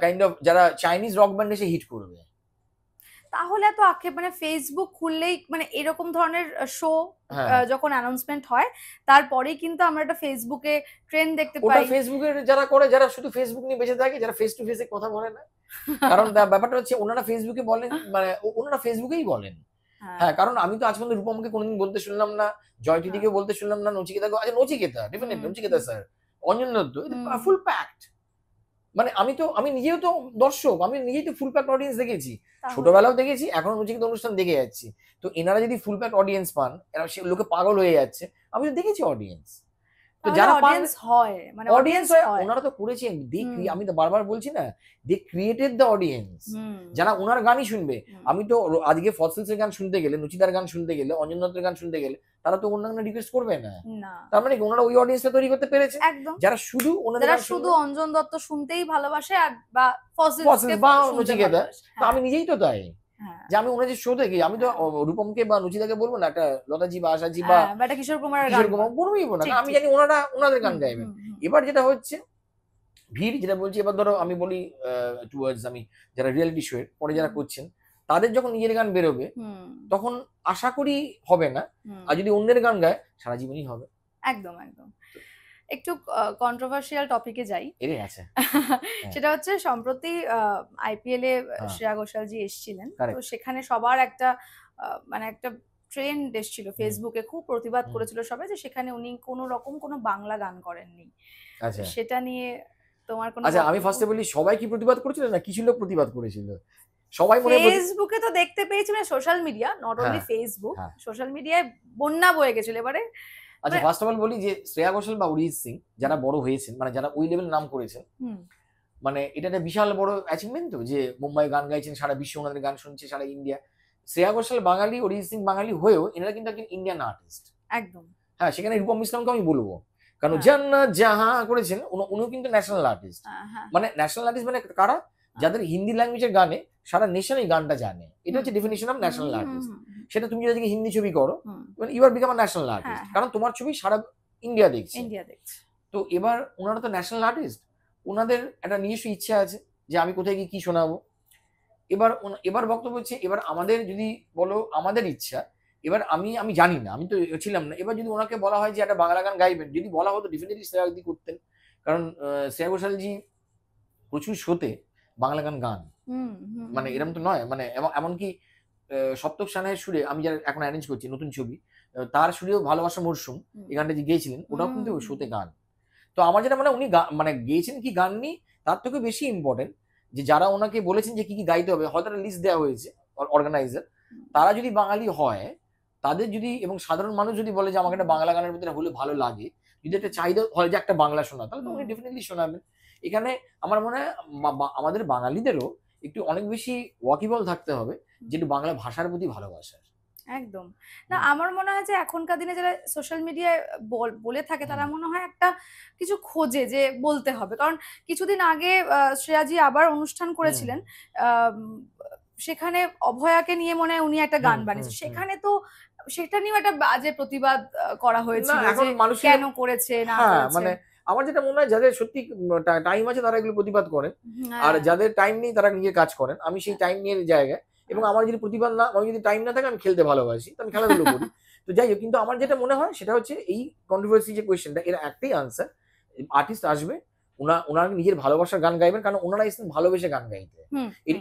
কাইন্ড অফ যারা চাইনিজ রক ব্যান্ড এসে হিট করবে, তাহলে তো আক্ষেপ। মানে ফেসবুক খুললেই মানে এরকম ধরনের শো যখন অ্যানাউন্সমেন্ট হয়, তারপরেই কিন্তু আমরা একটা ফেসবুকে ট্রেন্ড দেখতে পাই। ওটা ফেসবুকের যারা করে, যারা শুধু ফেসবুক নিয়ে বেঁচে থাকে, যারা ফেস টু ফেসে কথা বলে না, কারণ ব্যাপারটা হচ্ছে ওনারা ফেসবুকে বলেন, মানে ওনারা ফেসবুকেই বলেন। হ্যাঁ, কারণ আমি তো আজ পর্যন্ত রূপমকে কোনোদিন বলতে শুনলাম না, জয়টিদিকে বলতে শুনলাম না, নচিকেতাকে, আচ্ছা নচিকেতা ডেফিনেটলি, নচিকেতা স্যার, অঞ্জন দত্ত, ফুল প্যাকড। মানে আমি নিজেও তো দর্শক, আমি নিজেই তো ফুল প্যাকড অডিয়েন্স দেখেছি, ছোটবেলাও দেখেছি, এখনো নচিকেতা অনুষ্ঠান দেখে যাচ্ছি। তো এনারা যদি ফুল প্যাকড অডিয়েন্স পান, এরা সে লোকে পাগল হয়ে যাচ্ছে, আমি তো দেখেছি অডিয়েন্স। তো যারা অডিয়েন্স হয়, মানে অডিয়েন্স হয়, ওনারা তো করেছেন, আমি তো বারবার বলছি না, দে ক্রিয়েটেড দ্য অডিয়েন্স, যারা ওনার গানই শুনবে। আমি তো আজকে ফসিলসের গান শুনতে গেলে, নচিদার গান শুনতে গেলে, অঞ্জন দত্তের গান শুনতে গেলে, তারা তো অন্য গান রিকোয়েস্ট করবে না, তার মানে ওনারা ওই অডিয়েন্সটা তৈরি করতে পেরেছে, যারা শুধু শুধু অঞ্জন দত্ত শুনতেই ভালোবাসে, আর বা ফসিলস বা নচিকেতা। তো আমি নিজেই তো তাই, যে আমি ওনার যে শো দেখি, আমি তো রূপমকে বা নচিতাকে বলবো না একটা লতাজি বা আশাজি বা একটা কিশোর কুমার বলবোই না, আমি জানি ওনাদের গান গাইবেন। এবার যেটা হচ্ছে ভিড়, যেটা বলছি, এবার ধরো আমি বলি টুয়ার্ডস আমি যারা রিয়েলিটি শো এর পরে যারা করছেন তাদের যখন নিজের গান বেরোবে তখন আশা করি হবে না, আর যদি অন্যের গান গায় সারা জীবনই হবে। একদম একদম। একটু কন্ট্রোভার্সিয়াল টপিকে যাই। আছে সেটা হচ্ছে সম্প্রতি আইপিএল এ শ্রেয়া ঘোষাল জি এসেছিলেন, তো সেখানে সবার একটা মানে একটা ট্রেন্ড এসেছিল ফেসবুকে, খুব প্রতিবাদ করেছিল সবাই যে সেখানে উনি কোনো রকম কোনো বাংলা গান করেননি। সেটা নিয়ে তোমার কোনো? আচ্ছা, আমি ফার্স্টে বলি সবাই কি প্রতিবাদ করেছিল না কিছু লোক প্রতিবাদ করেছিল? সবাই মনে ফেসবুকে তো দেখতে পেয়েছি, মানে social media, not only Facebook, social মিডিয়ায় বন্যা বয়ে গেছিল এবারে। আচ্ছা, ফার্স্ট অফ অল বলি যে শ্রেয়া ঘোষাল বা অরিজিৎ সিং যারা বড় হয়েছেন, মানে যারা ওই লেভেল নাম করেছেন, মানে এটা একটা বিশাল বড় অ্যাচিভমেন্ট তো, যে মুম্বাই গান গাইছেন, সারা বিশ্ব ওনাদের গান শুনছে, সারা ইন্ডিয়া। শ্রেয়া ঘোষাল বাঙালি, অরিজিৎ সিং বাঙালি হয়েও এনারা কিন্তু একজন ইন্ডিয়ান আর্টিস্ট। একদম। হ্যাঁ, সেখানে রূপম ইসলামকে আমি বলবো, কারণ জান্নাত জাহাঁ করেছেন উনিও কিন্তু ন্যাশনাল আর্টিস্ট। মানে ন্যাশনাল আর্টিস্ট মানে কারা? যাদের হিন্দি ল্যাঙ্গুয়েজের গানে সারা নেশন এই গানটা জানে, এটা হচ্ছে ডেফিনিশন অফ ন্যাশনাল আর্টিস্ট। সেটা তুমি যদি হিন্দি ছবি করো, you are become a national artist, কারণ তোমার ছবি সারা ইন্ডিয়া দেখছে। তো এবার ওনারা তো ন্যাশনাল আর্টিস্ট, ওনাদের একটা নিজস্ব ইচ্ছা আছে যে আমি কোথায় গিয়ে কি শোনাবো। এবার বক্তব্য হচ্ছে, এবার আমাদের যদি বলো আমাদের ইচ্ছা, এবার আমি জানি না, আমি তো ছিলাম না, এবার যদি ওনাকে বলা হয় যে একটা বাংলা গান গাইবেন, যদি বলা হতো ডেফিনেটলি শ্রেয়াদি করতেন, কারণ শ্রেয়া ঘোষালজি প্রচুর শোতে বাংলা গান গান, মানে এরকম তো নয়, মানে এমনকি সপ্তক সানাইয়ের সুরে আমি যারা এখন অ্যারেঞ্জ করছি নতুন ছবি, তার সুরেও ভালোবাসা মরশুম এই গানটা যে গেয়েছিলেন, ওটাও কিন্তু শোতে গান। তো আমার যেটা মানে উনি মানে গেয়েছেন কি গান নি, তার থেকে বেশি ইম্পর্টেন্ট যে যারা ওনাকে বলেছেন যে কি কি গাইতে হবে, হয়তো একটা লিস্ট দেওয়া হয়েছে অর্গানাইজার, তারা যদি বাঙালি হয়, তাদের যদি, এবং সাধারণ মানুষ যদি বলে যে আমাকে একটা বাংলা গানের ভিতরে হলে ভালো লাগে, যদি একটা চাহিদা হয় যে একটা বাংলা শোনা, তাহলে তো উনি ডেফিনেটলি শোনাবেন। এখানে আমার মনে হয় আমাদের বাঙালিদেরও একটু অনেক বেশি ওয়াকিবল থাকতে হবে, যেটা বাংলা ভাষার প্রতি ভালোবাসার। একদম না, আমার মনে হয় যে এখনকার দিনে যারা সোশ্যাল মিডিয়ায় বলে থাকে, তারা মনে হয় একটা কিছু খোঁজে যে বলতে হবে। কারণ কিছুদিন আগে শ্রেয়াজি আবার অনুষ্ঠান করেছিলেন, সেখানে অভয়াকে নিয়ে মনে হয় উনি একটা গান বানিয়েছে, সেখানে তো সেটা নিয়েও একটা বাজে প্রতিবাদ করা হয়েছিল যে কেন করেছে না করেছে। মানে আমার যেটা মনে হয় যাদের সত্যি টাইম আছে তারা এগুলো প্রতিবাদ করেন, আর যাদের টাইম নেই তারা নিজের কাজ করেন। আমি সেই টাইম নিয়ে জায়গায়, এবং আমার যদি প্রতিবাদ না, আমার যদি টাইম না থাকে, আমি খেলতে ভালোবাসি, আমি খেলাধুলো করি। তো যাই হোক, কিন্তু আমার যেটা মনে হয় সেটা হচ্ছে এই কন্ট্রোভার্সি যে কোয়েশ্চেনটা, এর একটাই আনসার, আর্টিস্ট আসবে, ওনারা নিজের ভালোবাসার গান গাইবেন, কারণ ওনারা এসেছেন ভালোবেসে গান গাইতে।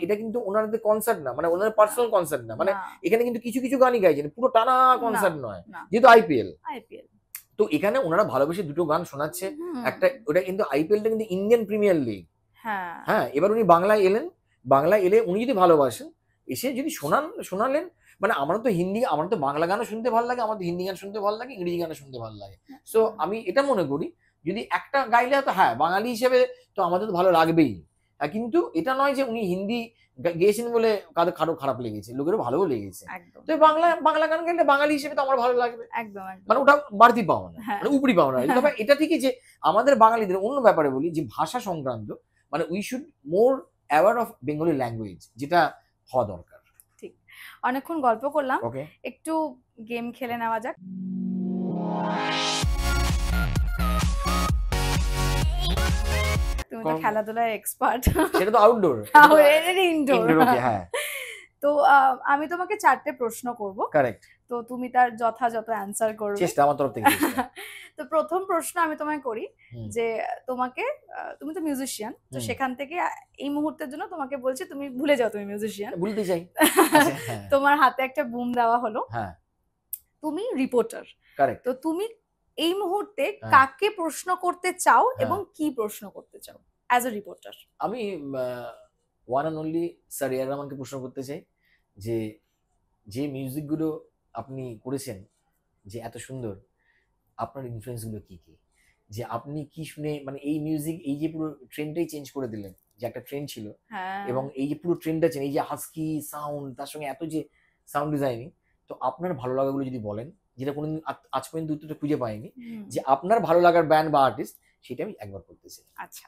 এটা কিন্তু ওনাদের কনসার্ট না, মানে ওনাদের পার্সোনাল কনসার্ট না, মানে এখানে কিন্তু কিছু কিছু গানই গাইছেন, পুরো টানা কনসার্ট নয়, যেহেতু আইপিএল। তো এখানে ওনারা ভালোবেসে দুটো গান শোনাচ্ছে একটা, ওটা কিন্তু আইপিএলটা কিন্তু ইন্ডিয়ান প্রিমিয়ার লিগ। হ্যাঁ, এবার উনি বাংলায় এলেন, বাংলায় এলে উনি যদি ভালোবাসেন, এসে যদি শোনালেন, মানে আমার তো বাংলা গানও শুনতে ভালো লাগে, আমার তো হিন্দি গান শুনতে ভালো লাগে, ইংরেজি গানও শুনতে ভালো লাগে। সো আমি এটা মনে করি, যদি একটা গাইলে তো হ্যাঁ বাঙালি হিসেবে তো আমাদের তো ভালো লাগবেই, কিন্তু এটা নয় যে উনি হিন্দি গেয়েছেন বলে কারো খারাপ লেগেছে, লোকেরও ভালোও লেগেছে। তো বাংলা গান গাইলে বাঙালি হিসেবে তো আমার ভালো লাগবে, মানে ওটা বাড়তি পাওয়া না, মানে উপরি পাওয়া না। তবে এটা ঠিকই যে আমাদের বাঙালিদের অন্য ব্যাপারে বলি, যে ভাষা সংক্রান্ত, মানে we should more aware of Bengali language, যেটা হওয়া দরকার। ঠিক, অনেকক্ষণ গল্প করলাম, একটু গেম খেলে নেওয়া যাক। তুমি তো খেলাধুলায় এক্সপার্ট। সেটা তো আউটডোর, ইনডোর। হ্যাঁ, তো আমি তোমাকে 4টে প্রশ্ন করব, কারেক্ট? তো তুমি তার যথাযথ অ্যানসার করবে, চেষ্টা আমার তরফ থেকে। তো প্রথম প্রশ্ন আমি তোমায় করি যে তুমি তো মিউজিশিয়ান, তো সেখান থেকে এই মুহূর্তের জন্য তোমাকে বলছি তুমি ভুলে যাও তুমি মিউজিশিয়ান, ভুলতে চাই। তোমার হাতে একটা বুম দেওয়া হলো, তুমি রিপোর্টার, কারেক্ট? তো তুমি এই মুহূর্তে কাকে প্রশ্ন করতে চাও এবং কি প্রশ্ন করতে চাও অ্যাজ এ রিপোর্টার? আমি ওয়ান অ্যান্ড অনলি স্যার এ আর রহমানকে প্রশ্ন করতে চাই, যে মিউজিকগুলো আপনি করেছেন, যে এত সুন্দর, আপনার ইনফ্লুয়েন্সগুলো কি কি, যে আপনি কি শুনে, মানে এই মিউজিক, এই যে পুরো ট্রেন্ডটাই চেঞ্জ করে দিলেন, যে একটা ট্রেন্ড ছিল, এবং এই যে পুরো ট্রেন্ডটা চেঞ্জ, এই যে হাস্কি সাউন্ড, তার সঙ্গে এত যে সাউন্ড ডিজাইনিং, তো আপনার ভালো লাগাগুলো যদি বলেন, যেটা কোনোদিন আজ পর্যন্ত উত্তরটা খুঁজে পাইনি, যে আপনার ভালো লাগার ব্যান্ড বা আর্টিস্ট, সেটা আমি একবার করতে চাই। আচ্ছা,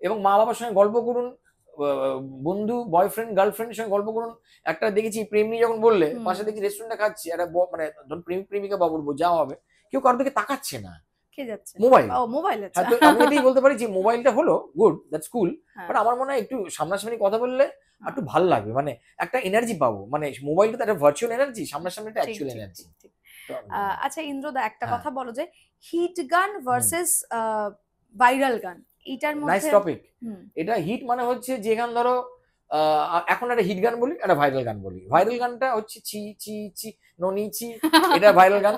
এবং মা বাবার সঙ্গে গল্প করুন, বন্ধু বয়ফ্রেন্ড গার্লফ্রেন্ডের সঙ্গে গল্প করুন। একটা দেখেছি প্রেম নিয়ে যখন বললে, পাশে দেখি রেস্টুরেন্টে খাচ্ছি, একটা মানে ধরুন প্রেমিক প্রেমিকা বা বলবো যা হবে, কেউ কারোর দিকে তাকাচ্ছে না, খেয়ে যাচ্ছে মোবাইল। ও মোবাইল। হ্যাঁ, তো আমি এটাই বলতে পারি যে মোবাইলটা হলো গুড, দ্যাটস কুল, বাট আমার মনে হয় একটু সামনাসামনি কথা বললে একটু ভালো লাগবে, মানে একটা এনার্জি পাবো। মানে মোবাইলটা তো একটা ভার্চুয়াল এনার্জি, সামনাসামনি একটা অ্যাকচুয়াল এনার্জি। আচ্ছা ইন্দ্রদা, একটা কথা বলো যে হিট গান ভার্সেস ভাইরাল গান, এটার মধ্যে নাইস টপিক। এটা হিট মানে হচ্ছে যে গান ধরো এখন একটা হিট গান বলি, একটা ভাইরাল গান বলি। ভাইরাল গানটা হচ্ছে চি চি চি ননি চি, এটা ভাইরাল গান।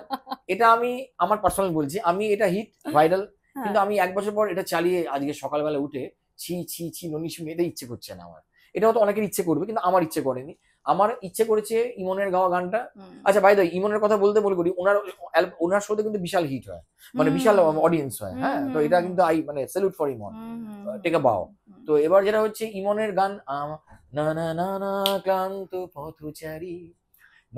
এটা আমি আমার পার্সোনাল বলছি, আমি এটা হিট ভাইরাল, কিন্তু আমি 1 বছর পর এটা চালিয়ে আজকে সকালবেলা উঠে ছি ছি ছি ননি শুনে এটা ইচ্ছে করছে না আমার। এটা হয়তো অনেকের ইচ্ছে করবে, কিন্তু আমার ইচ্ছে করেনি। আমার ইচ্ছে করেছে ইমনের গাওয়া গানটা। আচ্ছা বাই দ্য ওয়ে, ইমনের কথা বলতে বলে করি, ওনার শোতে কিন্তু বিশাল হিট হয়, মানে বিশাল অডিয়েন্স হয়। হ্যাঁ, তো এটা কিন্তু মানে salute for Imon, take a bow. তো এবার যেটা হচ্ছে ইমনের গান, না না না না ক্লান্ত পথচারী,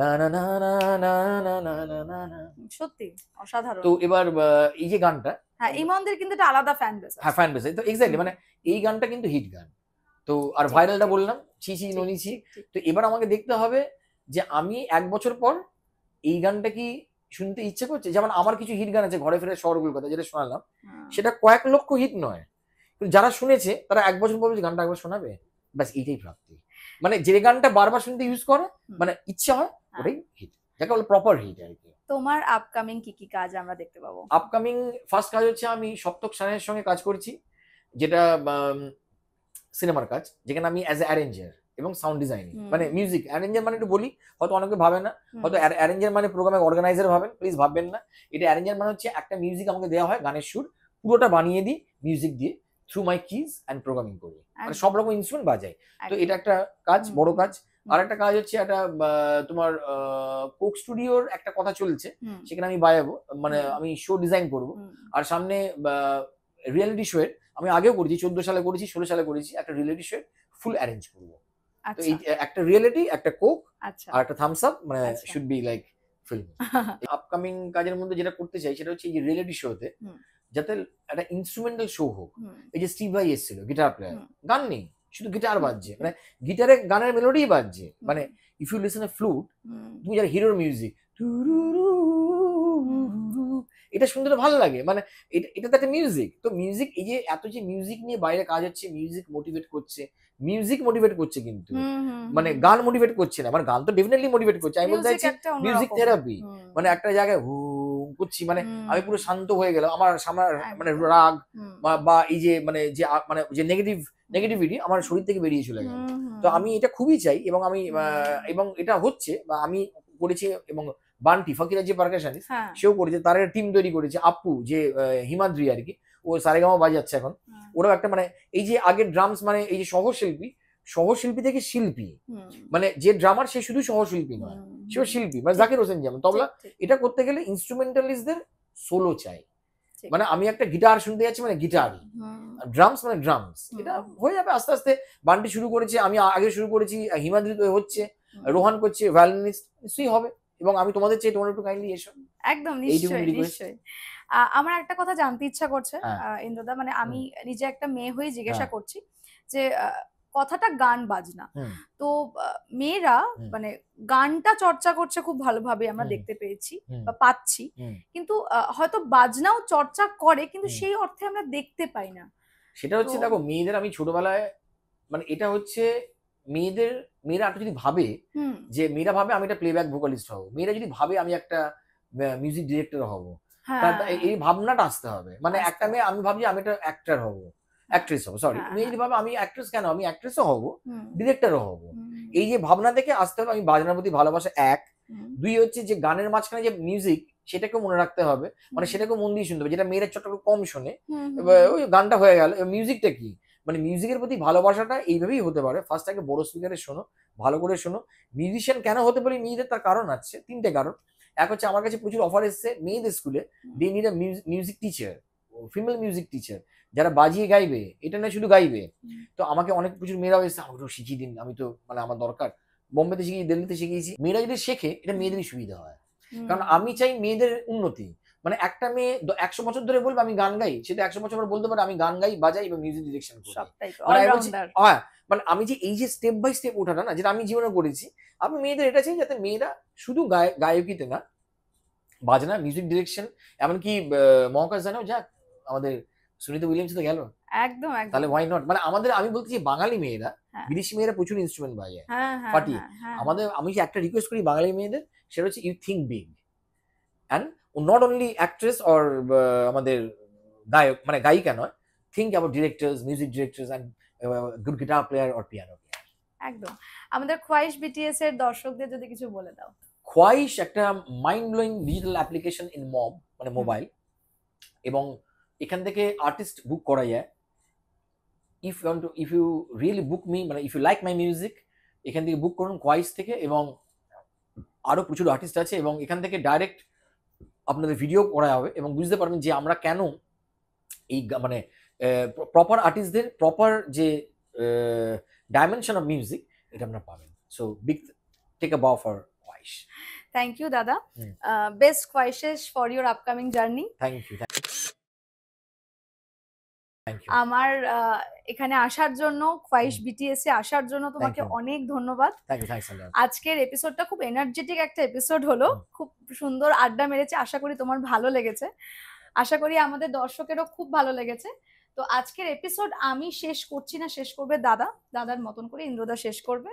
না না না না না না না না না না, সত্যি অসাধারণ। তো এবার এই যে গানটা, হ্যাঁ ইমনদের কিন্তু একটা আলাদা ফ্যান বেস আছে। হ্যাঁ ফ্যান বেস, তো এক্স্যাক্টলি মানে এই গানটা কিন্তু হিট গান। তো আর ভাইরালটা বললাম ছি ছি ননি ছি। তো এবার আমাকে দেখতে হবে যে আমি 1 বছর পর এই গানটা কি শুনতে ইচ্ছে করছে। যেমন আমার কিছু হিট গান আছে, ঘরে ফিরে শহরগুলোর কথা যেটা শোনালাম, সেটা কয়েক লক্ষ হিট নয়, কিন্তু যারা শুনেছে তারা 1 বছর পর গানটা একবার শোনাবে, ব্যাস এইটাই প্রাপ্তি। মানে যে গানটা বারবার শুনতে ইউজ করে, মানে ইচ্ছা হয়, ওটাই হিট, যাকে বলে প্রপার হিট আর কি। তোমার আপকামিং কি কি কাজ আমরা দেখতে পাবো? আপকামিং ফার্স্ট কাজ হচ্ছে আমি সপ্তক সানের সঙ্গে কাজ করছি, যেটা সিনেমার কাজ, যেখানে আমি অ্যাজ এ অ্যারেঞ্জার এবং সাউন্ড ডিজাইনিং, মানে মিউজিক অ্যারেঞ্জার মানে একটু বলি, হয়তো অনেকে ভাবে না, হয়তো অ্যারেঞ্জার মানে প্রোগ্রামের অর্গানাইজার ভাবেন, প্লিজ ভাববেন না। এটা অ্যারেঞ্জার মানে হচ্ছে একটা মিউজিক আমাকে দেওয়া হয়, গানের সুর পুরোটা বানিয়ে দিই মিউজিক দিয়ে, through my keys and programming করি, মানে সব রকম ইনস্ট্রুমেন্ট বাজাই। তো এটা একটা কাজ, বড় কাজ। আর একটা কাজ হচ্ছে একটা তোমার কোক স্টুডিওর একটা কথা চলছে, সেখানে আমি বাজাবো, মানে আমি শো ডিজাইন করবো। আর সামনে রিয়েলিটি শো এর আমি আগেও করেছি, 14 সালে করেছি, 16 সালে করেছি, একটা রিয়েলিটি শো ফুল অ্যারেঞ্জ করবো। তো এই একটা রিয়েলিটি, একটা কোক, আর একটা থামস আপ, মানে should be like film. Upcoming কাজের মধ্যে যেটা করতে চাই সেটা হচ্ছে এই যে রিয়েলিটি শোতে যাতে একটা ইনস্ট্রুমেন্টাল শো হোক। এই যে স্টিভ ভাই এসেছিল, গিটার প্লেয়ার, গান নেই, শুধু গিটার বাজছে, মানে গিটারে গানের মেলোডি বাজছে, মানে if you listen a flute, তুমি যারা হিরোর মিউজিক, এটা শুনতে তো ভালো লাগে, মানে এটা তো একটা মিউজিক। তো মিউজিক, এই যে এত যে মিউজিক নিয়ে বাইরে কাজ হচ্ছে, মিউজিক মোটিভেট করছে, কিন্তু মানে গান মোটিভেট করছে না, মানে গান তো ডেফিনেটলি মোটিভেট করছে। আমি বলতে চাইছি মিউজিক থেরাপি, মানে একটা জায়গায় করছি, মানে আমি পুরো শান্ত হয়ে গেলাম, আমার মানে রাগ বা এই যে মানে যে নেগেটিভিটি আমার শরীর থেকে বেরিয়ে চলে গেল। তো আমি এটা খুবই চাই, এবং আমি এবং এটা হচ্ছে, বা আমি করেছি, এবং বান্টি ফকিরা যে পারকাশনিস্ট, সেও করেছে, তার একটা টিম তৈরি করেছে, আপু যে হিমাদ্রি আর কি, ও সারেগামা বাজাচ্ছে এখন। ওরাও একটা মানে এই যে আগের ড্রামস, মানে এই যে সহশিল্পী থেকে শিল্পী, মানে যে ড্রামার সে শুধু সহশিল্পী নয়, সেও শিল্পী, মানে জাকির হোসেন যেমন তবলা। এটা করতে গেলে ইনস্ট্রুমেন্টালিস্টদের সোলো চাই, মানে আমি একটা গিটার শুনতে যাচ্ছি, মানে গিটার, ড্রামস মানে ড্রামস, এটা হয়ে যাবে আস্তে আস্তে। বান্টি শুরু করেছে, আমি আগে শুরু করেছি, হিমাদ্রি তো হচ্ছে, রোহান করছে, ভায়োলিনিস্ট, নিশ্চয়ই হবে। এবং আমি তোমাদের চাই তোমরা একটু কাইন্ডলি এসো। একদম, নিশ্চয়ই। আমার একটা কথা জানতে ইচ্ছা করছে ইন্দ্রদা, মানে আমি নিজে একটা মেয়ে হয়ে জিজ্ঞাসা করছি যে কথাটা গান বাজনা, তো মেয়েরা মানে গানটা চর্চা করছে খুব ভালোভাবে আমরা দেখতে পেয়েছি বা পাচ্ছি, কিন্তু হয়তো বাজনাও চর্চা করে, কিন্তু সেই অর্থে আমরা দেখতে পাই না। সেটা হচ্ছে দেখো, মেয়েদের আমি ছোটবেলায়, মানে এটা হচ্ছে মেয়েরা যদি ভাবে যে, মেয়েরা ভাবে আমি একটা প্লেব্যাক ভোকালিস্ট হবো, মেয়েরা যদি ভাবে আমি একটা মিউজিক ডিরেক্টর হবো, এই ভাবনাটা আসতে হবে। মানে একটা মেয়ে আমি ভাবছি আমি একটা অ্যাক্টর হবো, অ্যাক্ট্রেস হবো, সরি, মেয়ে যদি ভাবে আমি অ্যাক্ট্রেস, কেন, আমি অ্যাক্ট্রেসও হবো, ডিরেক্টরও হবো, এই যে ভাবনা থেকে আসতে হবে। আমি বাজনার প্রতি ভালোবাসা, 1, 2 হচ্ছে যে গানের মাঝখানে যে মিউজিক, সেটাকে মনে রাখতে হবে, মানে সেটাকে মন দিয়ে শুনতে হবে, যেটা মেয়েরা ছোট কম শোনে, ওই গানটা হয়ে গেল। মিউজিকটা কি, মানে মিউজিকের প্রতি ভালোবাসাটা এইভাবেই হতে পারে। ফার্স্ট আগে বড় স্পিকারে শোনো, ভালো করে শোনো। মিউজিশিয়ান কেন হতে পারি মেয়েদের, তার কারণ আছে, 3টে কারণ। এক হচ্ছে আমার কাছে প্রচুর অফার এসছে মেয়েদের স্কুলে, they need a music teacher, female music teacher, যারা বাজিয়ে গাইবে, এটা না শুধু গাইবে। তো আমাকে অনেক প্রচুর মেয়েরাও এসছে, আমাকে শিখিয়ে দিন, আমি তো মানে আমার দরকার। বোম্বেতে শিখিয়ে, দিল্লিতে শিখিয়েছি। মেয়েরা যদি শেখে, এটা মেয়েদেরই সুবিধা হয়, কারণ আমি চাই মেয়েদের উন্নতি। মানে একটা মেয়ে 100 বছর ধরে বলবে আমি গান গাই, সেটা 100 বছর পর বলতে পারে আমি গান গাই, বাজাই এবং মিউজিক ডিরেকশন করি। সবটাই মানে আমি বলছি, অলরাউন্ডার। হ্যাঁ, মানে আমি যে এই যে স্টেপ বাই স্টেপ ওঠাটা না, যেটা আমি জীবনে করেছি, আমি মেয়েদের এটা চাই যাতে মেয়েরা শুধু গায়কিতে না, বাজনা, মিউজিক ডিরেকশন, এমনকি মহাকাশ জানাও যাক, আমাদের সুনিতা উইলিয়ামস তো গেল, একদম একদম। তাহলে ওয়াই নট, মানে আমাদের, আমি বলতে চাই বাঙালি মেয়েরা, হ্যাঁ। বিদেশি মেয়েরা প্রচুর ইনস্ট্রুমেন্ট বাজায় হ্যাঁ হ্যাঁ ফাটিয়ে। হ্যাঁ। আমাদের, আমি যে একটা রিকোয়েস্ট করি বাঙালি মেয়েদের, সেটা হচ্ছে you think big and not only actress or আমাদের গায়ক, মানে গায়িকা নয়, think about directors, music directors and good guitar player or piano player. একদম। আমাদের খোয়াইশ বিটিএস এর দর্শকদের যদি কিছু বলে দাও। খোয়াইশ একটা mind blowing digital application in mob, মানে মোবাইল, এবং এখান থেকে আর্টিস্ট বুক করা যায়। If you really book me, মানে if you like my music, এখান থেকে বুক করুন খোয়াইশ থেকে, এবং আরো প্রচুর আর্টিস্ট আছে, এবং এখান থেকে ডাইরেক্ট আপনাদের ভিডিও করা হবে এবং বুঝতে পারবেন যে আমরা কেন এই মানে প্রপার আর্টিস্টদের প্রপার যে ডাইমেনশন অফ মিউজিক, এটা আমরা পাবেন। So big take a bow for Khwaish. Thank you দাদা। বেস্ট খোয়াইশেস for your upcoming journey. Thank you. আমার এখানে আসার জন্য, খোয়াইশ বিটিএস এ আসার জন্য তোমাকে অনেক ধন্যবাদ। আজকের এপিসোডটা খুব এনার্জেটিক একটা এপিসোড হলো, খুব সুন্দর আড্ডা মেরেছে, আশা করি তোমার ভালো লেগেছে, আশা করি আমাদের দর্শকেরও খুব ভালো লেগেছে। তো আজকের এপিসোড আমি শেষ করছি না, শেষ করবে দাদা, দাদার মতন করে ইন্দ্রদা শেষ করবে।